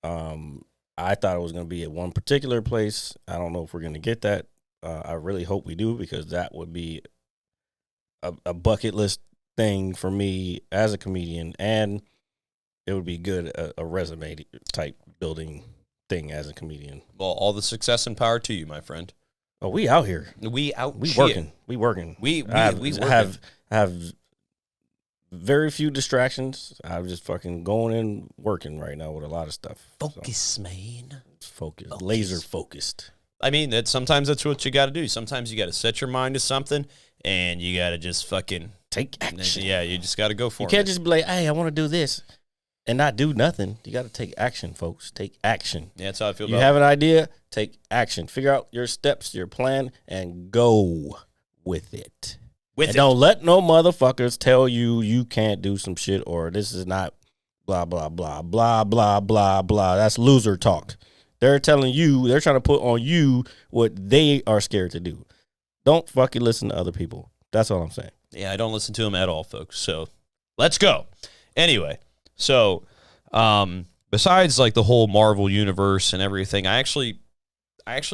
I thought it was going to be at one particular place. I don't know if we're going to get that. I really hope we do, because that would be a bucket list thing for me as a comedian, and it would be good, a resume type building thing as a comedian. Well, all the success and power to you, my friend. Oh, we out here. We working. We working. We have very few distractions. I'm just fucking going and working right now with a lot of stuff. Focus, man. Focus. Laser focused. I mean, sometimes that's what you got to do. Sometimes you got to set your mind to something, and you got to just fucking take action. Yeah, you just got to go for it. You can't just be like, hey, I want to do this, and not do nothing. You got to take action, folks. Take action. Yeah, that's how I feel. You have an idea, take action. Figure out your steps, your plan, and go with it. Don't let no motherfuckers tell you can't do some shit, or this is not blah, blah, blah, blah, blah, blah, blah. That's loser talk. They're telling you, they're trying to put on you what they are scared to do. Don't fucking listen to other people. That's all I'm saying. Yeah, I don't listen to them at all, folks. So let's go. Anyway, so besides like the whole Marvel universe and everything, I actually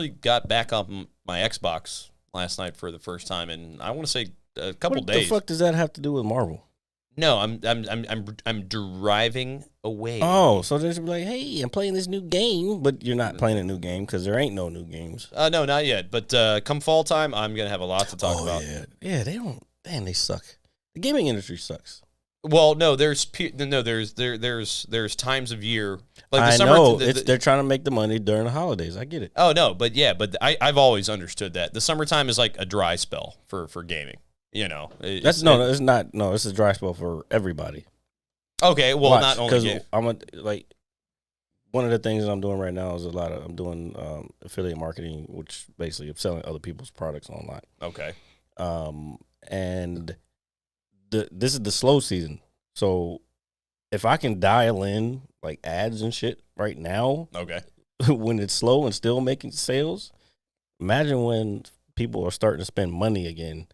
got back on my Xbox last night for the first time, and I want to say a couple days. What the fuck does that have to do with Marvel? No, I'm driving away. Oh, so they're like, hey, I'm playing this new game, but you're not playing a new game because there ain't no new games. No, not yet. But come fall time, I'm gonna have a lot to talk about. Yeah, they don't. Man, they suck. The gaming industry sucks. Well, no, there's times of year. Like the I summer, know they're trying to make the money during the holidays. I get it. Oh no, but I've always understood that the summertime is like a dry spell for gaming. You know, it's not. No, it's a dry spell for everybody. Okay, well, not only because I'm one of the things that I'm doing right now is I'm doing affiliate marketing, which basically I'm selling other people's products online. Okay. And this is the slow season, so if I can dial in like ads and shit right now, okay, when it's slow and still making sales, imagine when people are starting to spend money again.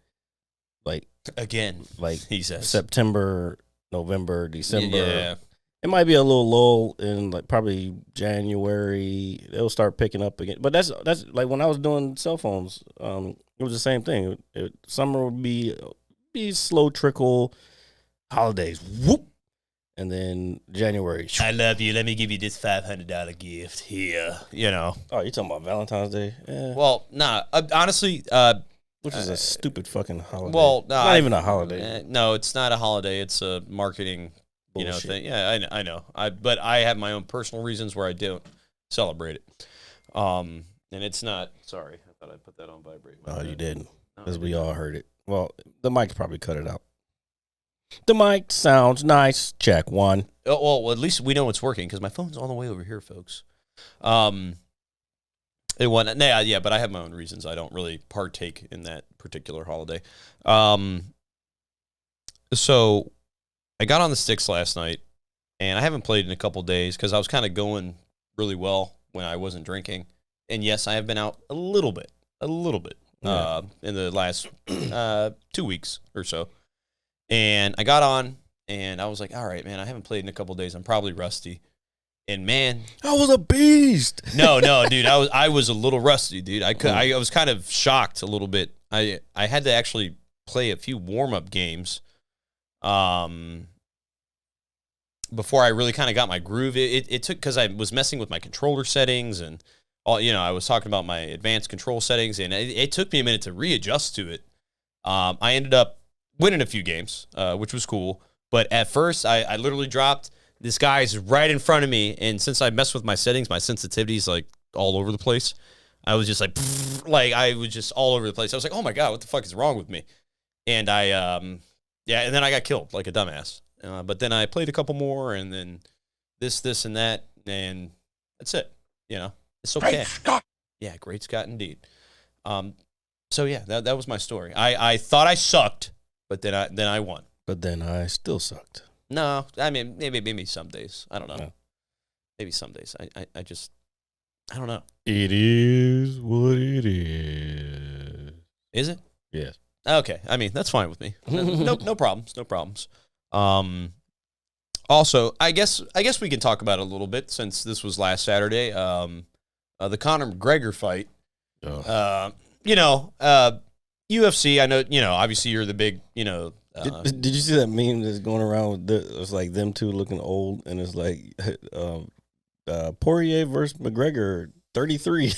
Like he says, September, November, December. Yeah. It might be a little lull in like probably January. They'll start picking up again. But that's like when I was doing cell phones. It was the same thing. Summer would be slow trickle, holidays, whoop, and then January. I love you. Let me give you this $500 gift here. You know. Oh, you talking about Valentine's Day? Well, nah. Honestly, which is a stupid fucking holiday. Well, not even a holiday. No, it's not a holiday. It's a marketing, bullshit. Thing. Yeah, I know. But I have my own personal reasons where I don't celebrate it. And it's not. Sorry, I thought I put that on vibrate. Oh, you didn't, because we all heard it. Well, the mic probably cut it out. The mic sounds nice. Check one. Oh, well, at least we know it's working because my phone's all the way over here, folks. Yeah, but I have my own reasons. I don't really partake in that particular holiday. So I got on the sticks last night, and I haven't played in a couple days because I was kind of going really well when I wasn't drinking. And yes, I have been out a little bit Yeah. In the last 2 weeks or so. And I got on, and I was like, all right, man, I haven't played in a couple days. I'm probably rusty. And man, I was a beast. No, dude, I was a little rusty, dude. I was kind of shocked a little bit. I had to actually play a few warm-up games before I really kind of got my groove. It took, because I was messing with my controller settings and all, I was talking about my advanced control settings, and it took me a minute to readjust to it. I ended up winning a few games, which was cool. But at first, I literally dropped. This guy's right in front of me, and since I mess with my settings, my sensitivity's like all over the place. I was just like I was just all over the place. I was like, oh my God, what the fuck is wrong with me? And and then I got killed like a dumbass. But then I played a couple more, and then this, and that, and that's it. It's okay. Great Scott! Yeah, great Scott indeed. So yeah, that was my story. I thought I sucked, but then I won. But then I still sucked. No, I mean maybe some days. I don't know. No. Maybe some days. I just I don't know. It is what it is. Is it? Yes. Okay. I mean, that's fine with me. No problems. No problems. Also, I guess we can talk about it a little bit since this was last Saturday. The Conor McGregor fight. Oh. UFC. I know. Obviously, you're the big. Did you see that meme that's going around? It's like them two looking old, and it's like Poirier versus McGregor, 33.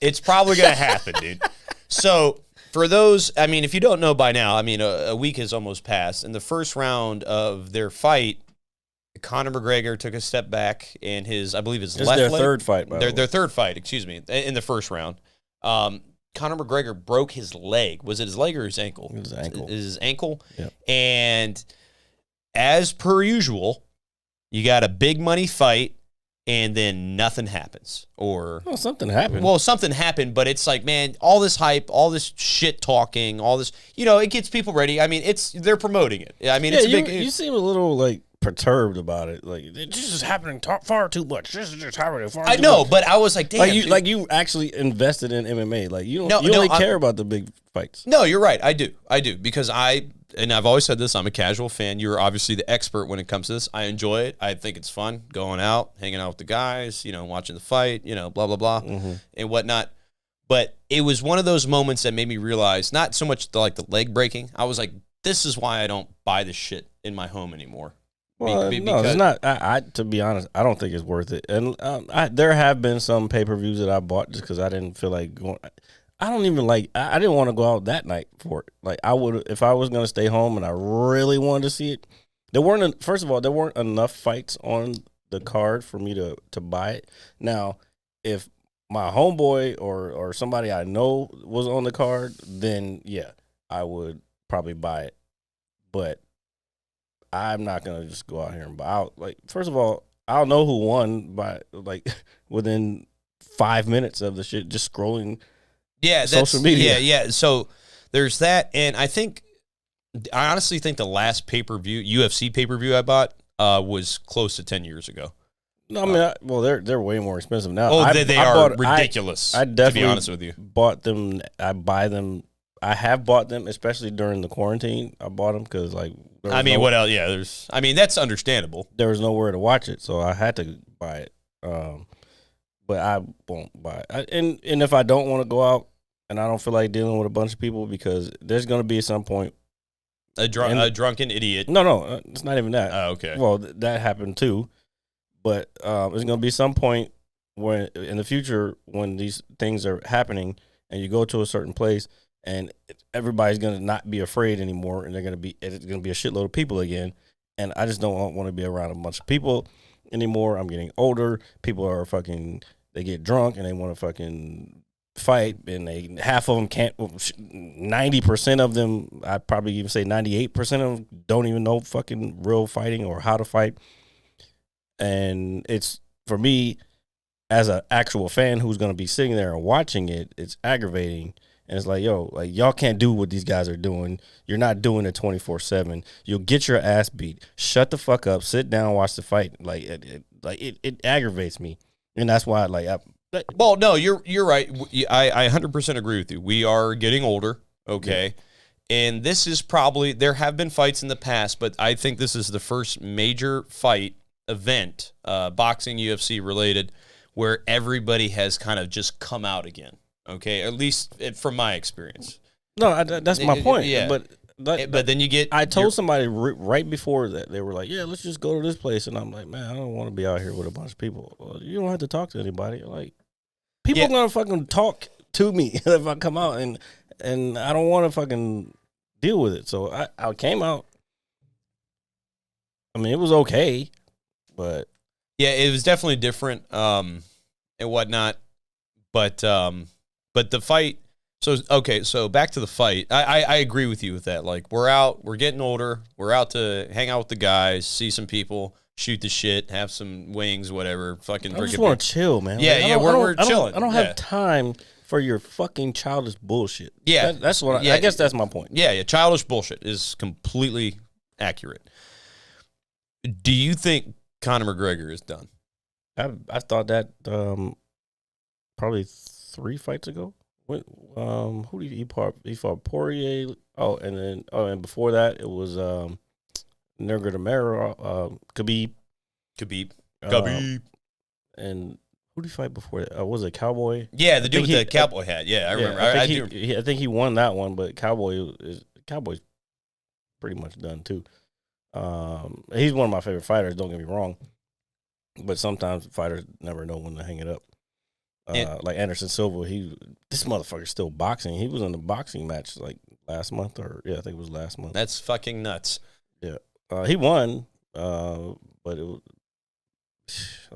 It's probably gonna happen, dude. So for those, I mean, if you don't know by now, I mean, a week has almost passed. In the first round of their fight, Conor McGregor took a step back, and I believe his left their leg. third fight, by the way. Their third fight, excuse me, in the first round. Conor McGregor broke his leg. Was it his leg or his ankle? It was his ankle. His ankle. Yep. And as per usual, you got a big money fight, and then nothing happens. Or Well, something happened. well, something happened, but it's like, man, all this hype, all this shit talking, all this, it gets people ready. I mean, they're promoting it. I mean, yeah, it's a big. you seem a little like perturbed about it. Like, this is happening far too much. This is just happening far. I too know, much. but I was like, damn. Like you actually invested in MMA. Like you No, don't really no, care about the big fights. No, you're right. I do because and I've always said this. I'm a casual fan. You're obviously the expert when it comes to this. I enjoy it. I think it's fun going out, hanging out with the guys, watching the fight, blah blah blah, and whatnot. But it was one of those moments that made me realize not so much the leg breaking. I was like, this is why I don't buy this shit in my home anymore. Well, no, it's not. I to be honest, I don't think it's worth it. And there have been some pay-per-views that I bought just because I didn't feel like going. I don't even like. I didn't want to go out that night for it. Like I would if I was going to stay home and I really wanted to see it. First of all, there weren't enough fights on the card for me to buy it. Now, if my homeboy or somebody I know was on the card, then yeah, I would probably buy it. But I'm not gonna just go out here and buy out. Like, first of all, I'll know who won by within 5 minutes of the shit, just scrolling. Yeah, social media. Yeah. So there's that, and I honestly think the last UFC pay per view I bought was close to 10 years ago. No, I mean, they're way more expensive now. Oh, they are ridiculous. I definitely, to be honest with you, bought them. I buy them. I have bought them, especially during the quarantine. I bought them because, what else? Yeah, that's understandable. There was nowhere to watch it, so I had to buy it. But I won't buy it. And if I don't want to go out and I don't feel like dealing with a bunch of people, because there's going to be some point a drunken idiot. No, it's not even that. Oh, okay. Well, that happened too. But there's going to be some point when in the future when these things are happening and you go to a certain place and everybody's going to not be afraid anymore, and it's going to be a shitload of people again. And I just don't want to be around a bunch of people anymore. I'm getting older. People are they get drunk and they want to fucking fight, and half of them can't. 90% of them, I'd probably even say 98% of them don't even know fucking real fighting or how to fight. And it's, for me, as an actual fan who's going to be sitting there and watching it, it's aggravating. And it's like, y'all can't do what these guys are doing. You're not doing it 24/7. You'll get your ass beat. Shut the fuck up. Sit down, watch the fight. It aggravates me, and that's why well, no, you're right. I 100% agree with you. We are getting older, okay, and this is probably, there have been fights in the past, but I think this is the first major fight event, boxing, UFC related, where everybody has kind of just come out again. Okay, at least from my experience. No, that's my point. Yeah. But then you get. I told somebody right before that, they were like, "Yeah, let's just go to this place," and I'm like, "Man, I don't want to be out here with a bunch of people." Well, you don't have to talk to anybody. Like, people are gonna fucking talk to me if I come out, and I don't want to fucking deal with it. So I came out. I mean, it was okay, but yeah, it was definitely different and whatnot. But the fight. So back to the fight. I agree with you with that. Like we're getting older. We're out to hang out with the guys, see some people, shoot the shit, have some wings, whatever. Fucking. I just want to chill, man. Yeah, like, we're chilling. I don't have time for your fucking childish bullshit. Yeah, that's what I guess that's my point. Yeah, childish bullshit is completely accurate. Do you think Conor McGregor is done? I thought that probably 3 fights ago. Who did he fought? He fought Poirier. And before that it was Nurmagomedov, Khabib. And who did he fight before that? Was it Cowboy? Yeah, the dude with the cowboy hat. Yeah, I remember. I think he won that one, but Cowboy's pretty much done too. He's one of my favorite fighters. Don't get me wrong, but sometimes fighters never know when to hang it up. Like Anderson Silva, this motherfucker's still boxing. He was in the boxing match like last month, I think it was last month. That's fucking nuts. Yeah, he won, but it was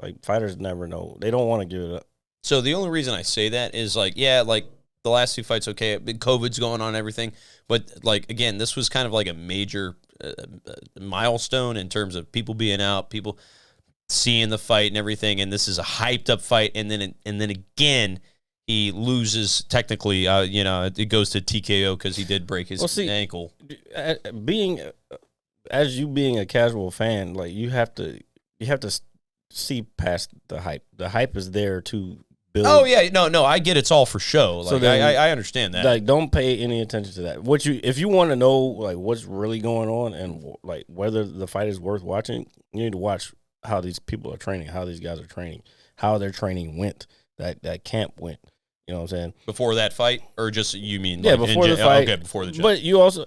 like fighters never know. They don't want to give it up. So the only reason I say that is like the last 2 fights, okay, COVID's going on and everything, but like again, this was kind of like a major milestone in terms of people being out, people seeing the fight and everything, and this is a hyped up fight, and then again he loses technically. It goes to TKO because he did break his ankle. Being a casual fan, like you have to see past the hype. The hype is there to build. Oh yeah, no, I get it's all for show. Like, so then, I understand that. Like, don't pay any attention to that. If you want to know like what's really going on and like whether the fight is worth watching, you need to watch how these people are training, how these guys are training, how their training went, that camp went. You know what I'm saying? Before that fight, or just you mean? Yeah, before the fight. Okay, before the. But you also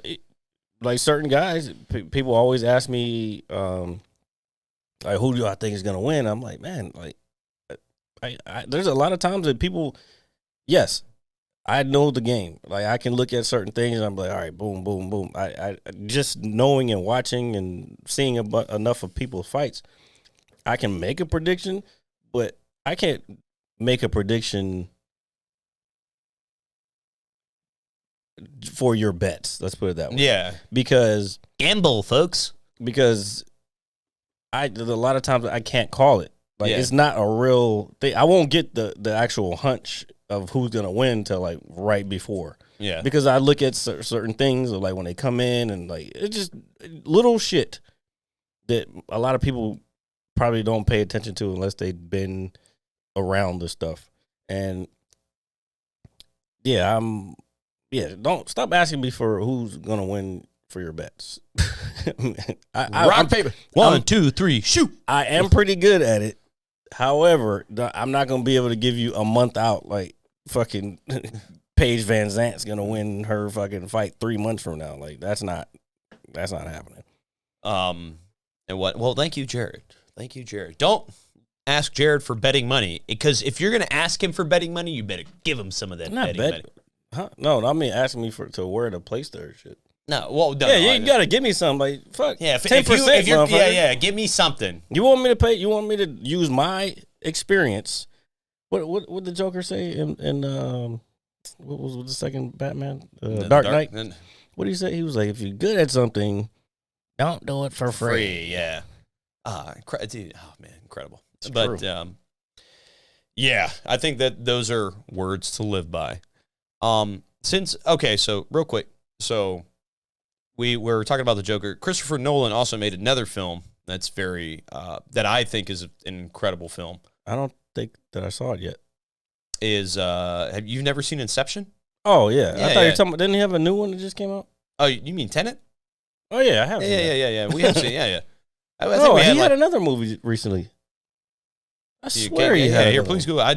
like certain guys. People always ask me, like, who do I think is gonna win? I'm like, man, like, I there's a lot of times that people, yes, I know the game. Like, I can look at certain things and I'm like, all right, boom, boom, boom. I just knowing and watching and seeing enough of people's fights, I can make a prediction, but I can't make a prediction for your bets. Let's put it that way. Yeah. Because gamble, folks. Because a lot of times I can't call it. Like, it's not a real thing. I won't get the actual hunch of who's going to win till like right before. Yeah. Because I look at certain things, like when they come in and like, it's just little shit that a lot of people probably don't pay attention to unless they've been around the stuff. And don't stop asking me for who's going to win for your bets. Rock, paper. 1, 2, 3, shoot. I am pretty good at it. However, I'm not going to be able to give you a month out like fucking Paige Van Zant's going to win her fucking fight 3 months from now. Like, that's not happening. And what? Well, thank you, Jared. Thank you, Jared. Don't ask Jared for betting money, because if you're going to ask him for betting money, you better give him some of that betting money. Huh? No, I mean asking me to wear the place there shit. No, well, no. Yeah, you gotta give me something. Like, fuck. Yeah, 10%. Give me something. You want me to pay? You want me to use my experience? What did the Joker say in what was the second Batman? Dark Knight. What did he say? He was like, if you're good at something, don't do it for free. Yeah. Dude, oh man, incredible. It's but true. yeah, I think that those are words to live by. So real quick, so we were talking about the Joker. Christopher Nolan also made another film that's very that I think is an incredible film. I don't think that I saw it yet. Have you never seen Inception? Oh yeah, I thought you were talking about, didn't he have a new one that just came out? Oh, you mean Tenet? Oh yeah, I have. Yeah. We have seen. Yeah. I think he had another movie recently. I swear he had. Here, please go. I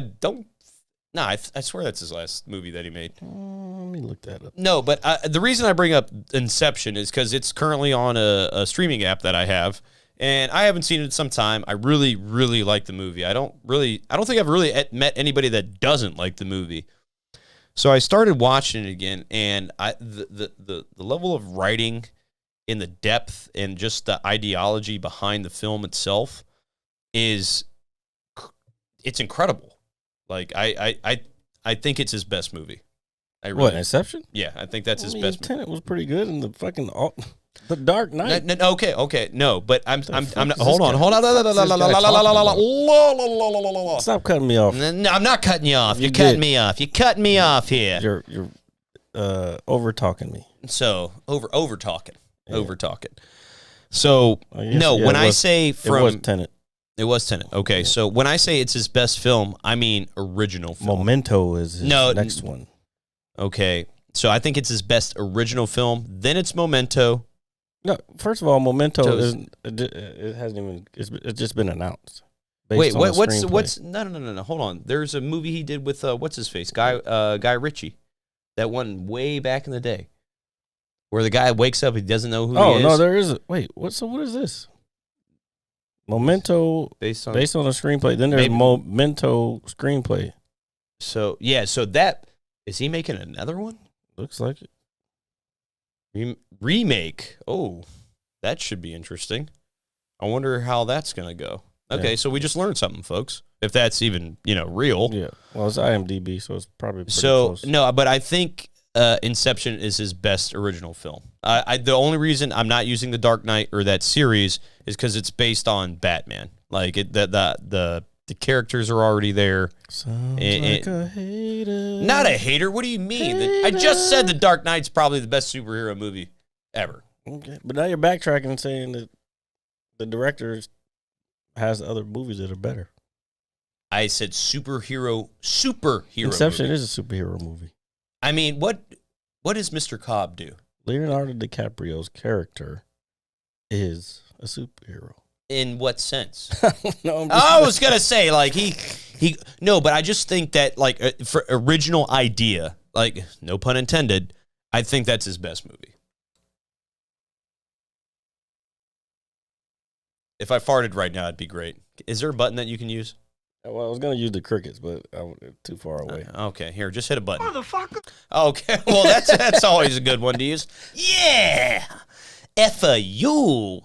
swear that's his last movie that he made. Let me look that up. No, but the reason I bring up Inception is because it's currently on a streaming app that I have, and I haven't seen it in some time. I really, really like the movie. I don't think I've really met anybody that doesn't like the movie. So I started watching it again, and the level of writing, in the depth and just the ideology behind the film itself it's incredible. Like I I think it's his best movie. What, Inception? Yeah, I think that's his best movie. Tenet was pretty good, and the fucking The Dark Knight. Okay, no, but I'm not. Hold on. Stop cutting me off. No, I'm not cutting you off. You're cutting me off. You're cutting me off here. You're over talking me. So over talking. So when I say from it was Tenet. It was Tenet. Okay, so when I say it's his best film, I mean original film. Memento is his next one. Okay, so I think it's his best original film. Then it's Memento. No, first of all, Memento it hasn't even. It's just been announced. Wait, what's no? Hold on. There's a movie he did with what's his face, Guy Ritchie, that one way back in the day, where the guy wakes up, he doesn't know who he is. Oh no, there is. What is this? Memento based on a screenplay. Then there's Memento screenplay. So yeah, so that is he making another one? Looks like it. Remake. Oh, that should be interesting. I wonder how that's gonna go. Okay, so we just learned something, folks. If that's even real. Yeah. Well, it's IMDb, so it's probably pretty close. No, but I think Inception is his best original film. The only reason I'm not using The Dark Knight or that series is because it's based on Batman. Like the characters are already there. Sounds like a hater. Not a hater. What do you mean? I just said The Dark Knight's probably the best superhero movie ever. Okay, but now you're backtracking and saying that the director has other movies that are better. I said superhero. Inception movie. is a superhero movie. I mean, what does Mr. Cobb do? Leonardo DiCaprio's character is a superhero. In what sense? No, I was gonna say like he no, but I just think that like for original idea, like no pun intended, I think that's his best movie. If I farted right now, it'd be great. Is there a button that you can use? Well, I was going to use the crickets, but I was too far away. Okay, here, just hit a button. Motherfucker. Okay, well, that's always a good one to use. Yeah! F-a-you.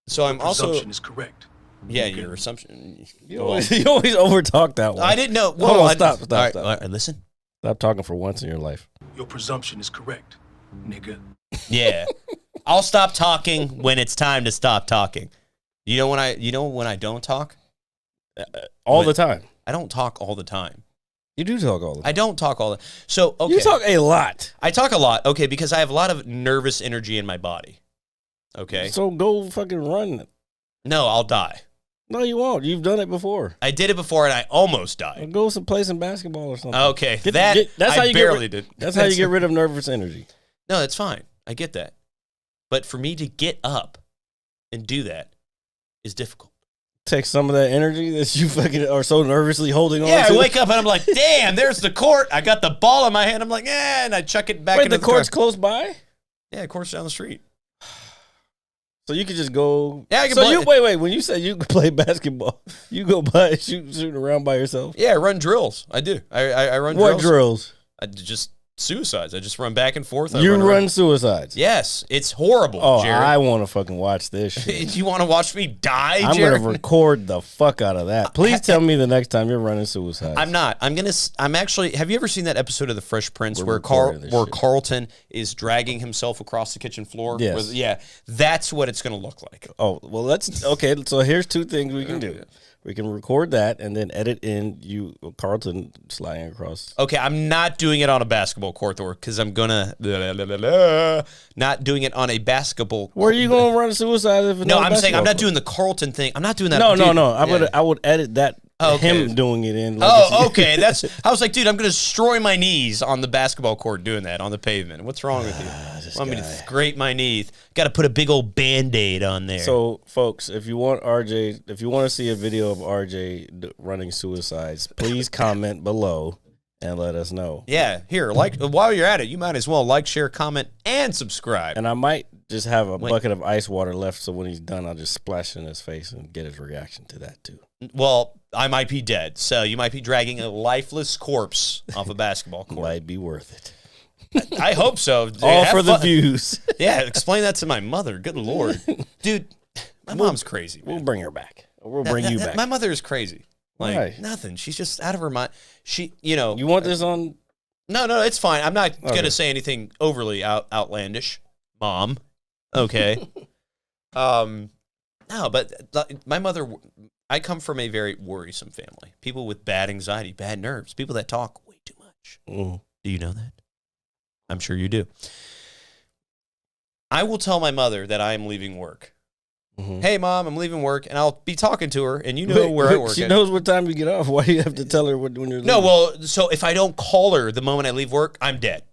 So I'm also... Assumption is correct. Yeah, your assumption... You always overtalk that one. I didn't know... Hold on, stop. All right, listen. Stop talking for once in your life. Your presumption is correct, nigga. Yeah. I'll stop talking when it's time to stop talking. You know when I don't talk? All the time. I don't talk all the time. You do talk all the time. I don't talk all the So, okay. You talk a lot. I talk a lot, okay, because I have a lot of nervous energy in my body. Okay? So go fucking run. No, I'll die. No, you won't. You've done it before. I did it before and I almost died. Go play some basketball or something. Okay. That's I barely did. That's how you get rid of nervous energy. No, that's fine. I get that. But for me to get up and do that is difficult. Take some of that energy that you fucking are so nervously holding on to. Yeah, I wake up and I'm like, damn, there's the court. I got the ball in my hand. I'm like, and I chuck it back into the court's close by? Yeah, the court's down the street. So you could just go. Yeah, I can play. Wait. When you say you can play basketball, you go by shooting around by yourself? Yeah, I run drills. I do. I run drills. What drills? Just suicides. I just run back and forth. You run suicides? Yes. It's horrible, Oh, Jared. I want to fucking watch this shit. You want to watch me die, I'm Jared? going to record the fuck out of that. Please tell me the next time you're running suicides. I'm not. I'm actually, have you ever seen that episode of The Fresh Prince where Carlton is dragging himself across the kitchen floor? Yes. Yeah. That's what it's going to look like. Oh, well, okay. So here's two things we can do. We can record that and then edit in Carlton sliding across. Okay, I'm not doing it on a basketball court, though, because I'm gonna not doing it on a basketball. Where are you gonna run suicide if it's No, I'm saying I'm not doing the Carlton thing. I'm not doing that. No. I would edit that. Him doing it in. Okay. I was like, dude, I'm gonna destroy my knees on the basketball court doing that on the pavement. What's wrong with you? Want me to scrape my knees? Got to put a big old Band-Aid on there. So, folks, if you want to see a video of RJ running suicides, please comment below and let us know. Yeah, here, while you're at it, you might as well like, share, comment, and subscribe. And I might just have a bucket of ice water left, so when he's done, I'll just splash it in his face and get his reaction to that too. Well, I might be dead, so you might be dragging a lifeless corpse off a basketball court. Might be worth it. I hope so. All for the views. Yeah, explain that to my mother. Good Lord. Dude, my mom's crazy. Man. We'll bring her back. We'll bring you back. My mother is crazy. Like Why? nothing. She's just out of her mind. She, you know. You want this on? No, it's fine. I'm not Okay. gonna say anything overly outlandish, Mom. Okay. No, but my mother. I come from a very worrisome family. People with bad anxiety, bad nerves, people that talk way too much. Mm. Do you know that? I'm sure you do. I will tell my mother that I am leaving work. Mm-hmm. Hey, Mom, I'm leaving work, and I'll be talking to her, and you know where I work. She at. knows what time you get off. Why do you have to tell her when you're leaving? No, well, so if I don't call her the moment I leave work, I'm dead.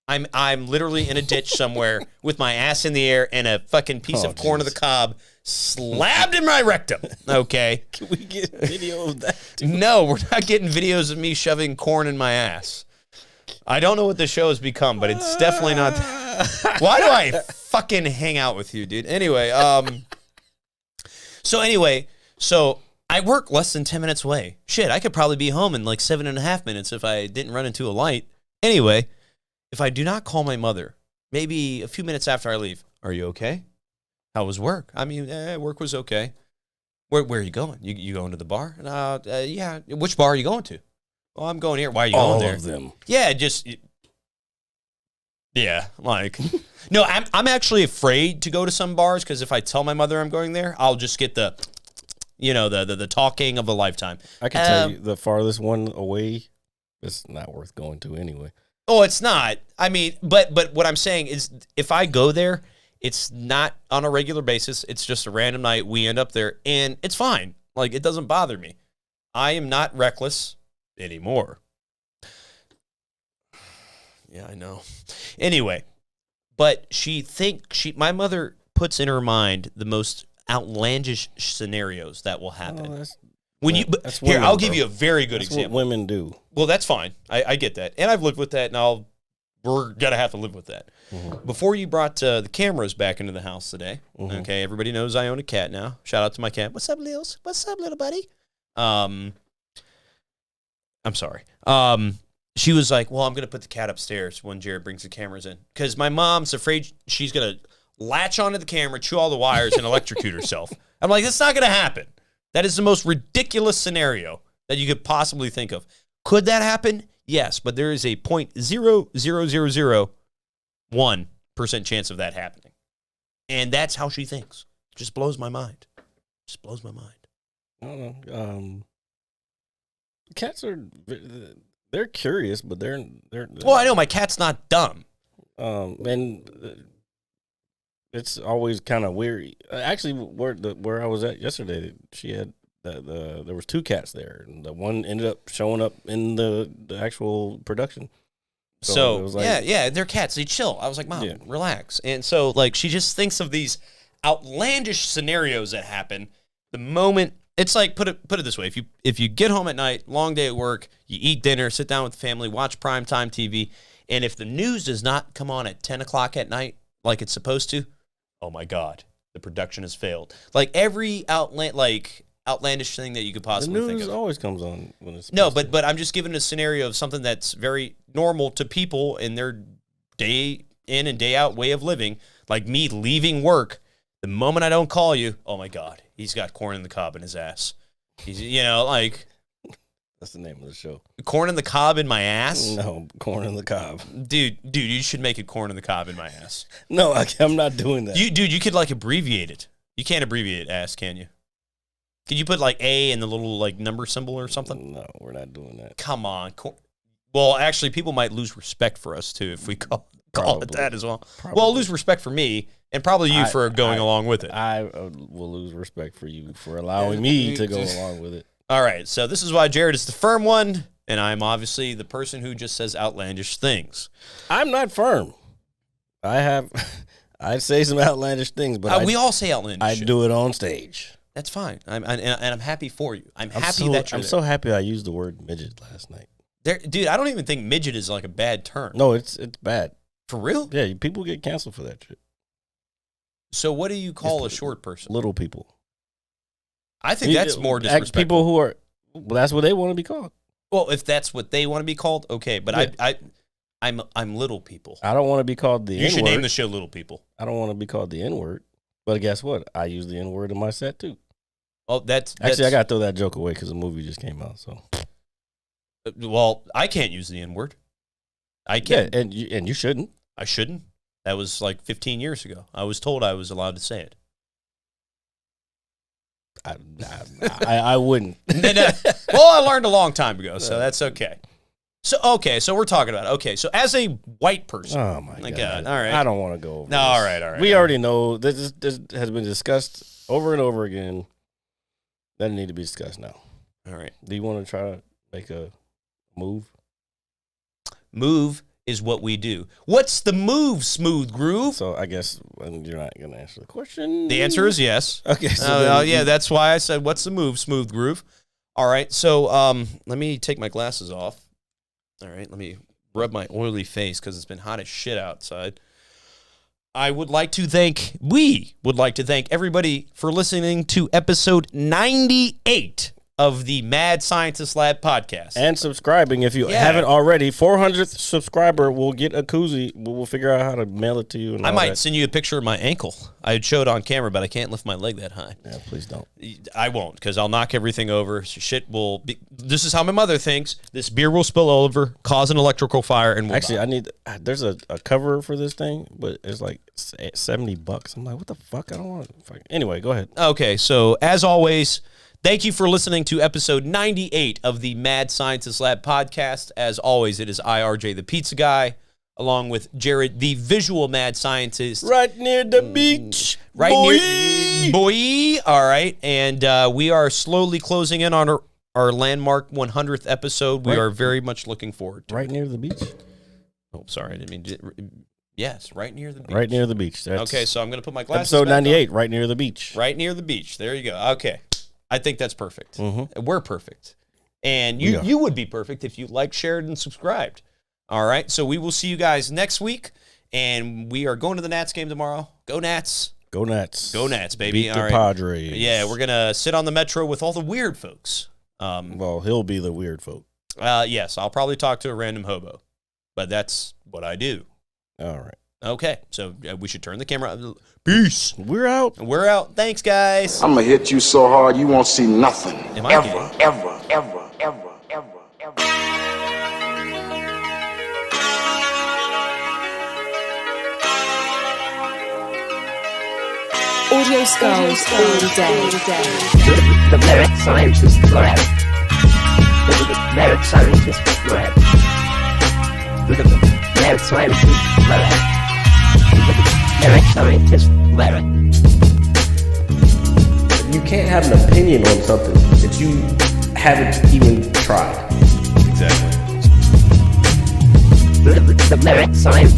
I'm literally in a ditch somewhere with my ass in the air and a fucking piece of corn on the cob slabbed in my rectum. Okay. Can we get video of that? No, we're not getting videos of me shoving corn in my ass. I don't know what the show has become, but it's definitely not. Why do I fucking hang out with you, dude? Anyway, so I work less than 10 minutes away. Shit, I could probably be home in like 7.5 minutes if I didn't run into a light. Anyway, if I do not call my mother, maybe a few minutes after I leave, are you okay? How was work? I mean, work was okay. Where are you going? You going to the bar? Yeah. Which bar are you going to? Oh, I'm going here. Why are you going there? All of them. Yeah, yeah, like, no, I'm actually afraid to go to some bars because if I tell my mother I'm going there, I'll just get the talking of a lifetime. I can tell you the farthest one away, it's not worth going to anyway. Oh, it's not. I mean, but what I'm saying is if I go there, it's not on a regular basis. It's just a random night. We end up there, and it's fine. Like, it doesn't bother me. I am not reckless anymore. Yeah, I know. Anyway, but my mother puts in her mind the most outlandish scenarios that will happen. That's Here, women, I'll give bro. you a very good That's example. what women do. Well, that's fine. I get that. And I've lived with that, and we're going to have to live with that. Mm-hmm. Before you brought the cameras back into the house today, Mm-hmm. okay, everybody knows I own a cat now. Shout out to my cat. What's up, Lils? What's up, little buddy? I'm sorry. She was like, well, I'm going to put the cat upstairs when Jared brings the cameras in. Because my mom's afraid she's going to latch onto the camera, chew all the wires, and electrocute herself. I'm like, that's not going to happen. That is the most ridiculous scenario that you could possibly think of. Could that happen? Yes, but there is a 0.00001% chance of that happening. And that's how she thinks. Just blows my mind. Just blows my mind. I don't know. Cats they're curious, but they're Well, I know my cat's not dumb. and it's always kind of weird. Actually, where I was at yesterday, she had there was 2 cats there, and the one ended up showing up in the actual production. So it was like, yeah, they're cats. They chill. I was like, Mom, Yeah. relax. And so, like, she just thinks of these outlandish scenarios that happen the moment. It's like, put it this way: if you get home at night, long day at work, you eat dinner, sit down with the family, watch primetime TV, and if the news does not come on at 10 o'clock at night like it's supposed to, oh my God, the production has failed. Like every outlandish thing that you could the possibly think news of. always comes on when it's No, supposed to. but I'm just giving a scenario of something that's very normal to people in their day in and day out way of living. Like me leaving work, the moment I don't call you, oh my God, he's got corn in the cob in his ass. He's, like That's the name of the show. corn in the cob in my ass. No, corn in the cob. Dude, you should make it corn in the cob in my ass. No, I'm not doing that. You could like abbreviate it. You can't abbreviate ass, can you? Could you put like A in the little like number symbol or something? No, we're not doing that. Come on. Well, actually, people might lose respect for us, too, if we call it Probably. that as well. Probably. Well, lose respect for me, and probably you for going along with it. I will lose respect for you for allowing me to go along with it. All right, so this is why Jared is the firm one, and I'm obviously the person who just says outlandish things. I'm not firm. I say some outlandish things, but We all say outlandish I shit. do it on stage. That's fine. I'm happy for you. I'm happy so, that you're I'm there. so happy I used the word midget last night. Dude, I don't even think midget is like a bad term. No, it's bad. For real? Yeah, people get canceled for that shit. So what do you call a It's short person? Little people. I think that's more disrespectful. People who are, well, that's what they want to be called. Well, if that's what they want to be called, okay. But Yeah. I'm little people. I don't want to be called the You should N-word. name the show Little People. I don't want to be called the N-word. But guess what? I use the N-word in my set too. Oh, that's Actually, I got to throw that joke away because the movie just came out. So, well, I can't use the N-word. I can't. yeah, and you shouldn't. I shouldn't. That was like 15 years ago. I was told I was allowed to say it. I wouldn't. Well, I learned a long time ago, so that's okay. So we're talking about, so as a white person. Oh, my God. All right. I don't want to go over No, this. all right. We already know this has been discussed over and over again. Doesn't need to be discussed now. All right. Do you want to try to make a move? Move is what we do. What's the move, Smooth Groove? So I guess you're not going to answer the question. The answer is yes. Okay. So yeah, that's why I said, what's the move, Smooth Groove? All right, so let me take my glasses off. All right, let me rub my oily face because it's been hot as shit outside. We would like to thank everybody for listening to episode 98 of the Mad Scientist Lab podcast. And subscribing if you haven't already. 400th subscriber will get a koozie. We'll figure out how to mail it to you. And I might send you a picture of my ankle. I would show it on camera, but I can't lift my leg that high. Yeah, please don't. I won't, because I'll knock everything over. Shit will be. This is how my mother thinks. This beer will spill over, cause an electrical fire, and we'll die. There's a cover for this thing, but it's like $70. I'm like, what the fuck? I don't want to. Anyway, go ahead. Okay, so as always, thank you for listening to episode 98 of the Mad Scientist Lab podcast. As always, it is IRJ, the pizza guy, along with Jared, the visual mad scientist. Right near the beach. Right near boy. All right, and we are slowly closing in on our landmark 100th episode. We are very much looking forward to Right near the beach? Oh, sorry, I didn't mean to. Yes, right near the beach. Right near the beach. Okay, so I'm going to put my glasses episode back 98, on. right near the beach. Right near the beach. There you go. Okay. I think that's perfect. Mm-hmm. We're perfect. And you would be perfect if you liked, shared, and subscribed. All right. So we will see you guys next week. And we are going to the Nats game tomorrow. Go Nats. Go Nats. Go Nats, baby. Beat All the right. Padres. Yeah, we're going to sit on the Metro with all the weird folks. Well, he'll be the weird folk. Yes, I'll probably talk to a random hobo. But that's what I do. All right. Okay. So we should turn the camera. Peace. We're out. We're out. Thanks, guys. I'm gonna hit you so hard you won't see nothing. Am I gay? Ever. Audio skulls all day. The Mad Scientist Lab. The Mad Scientist Lab. The Mad Scientist Lab. Mad Scientist Lab. You can't have an opinion on something that you haven't even tried. Exactly. The Mad Scientist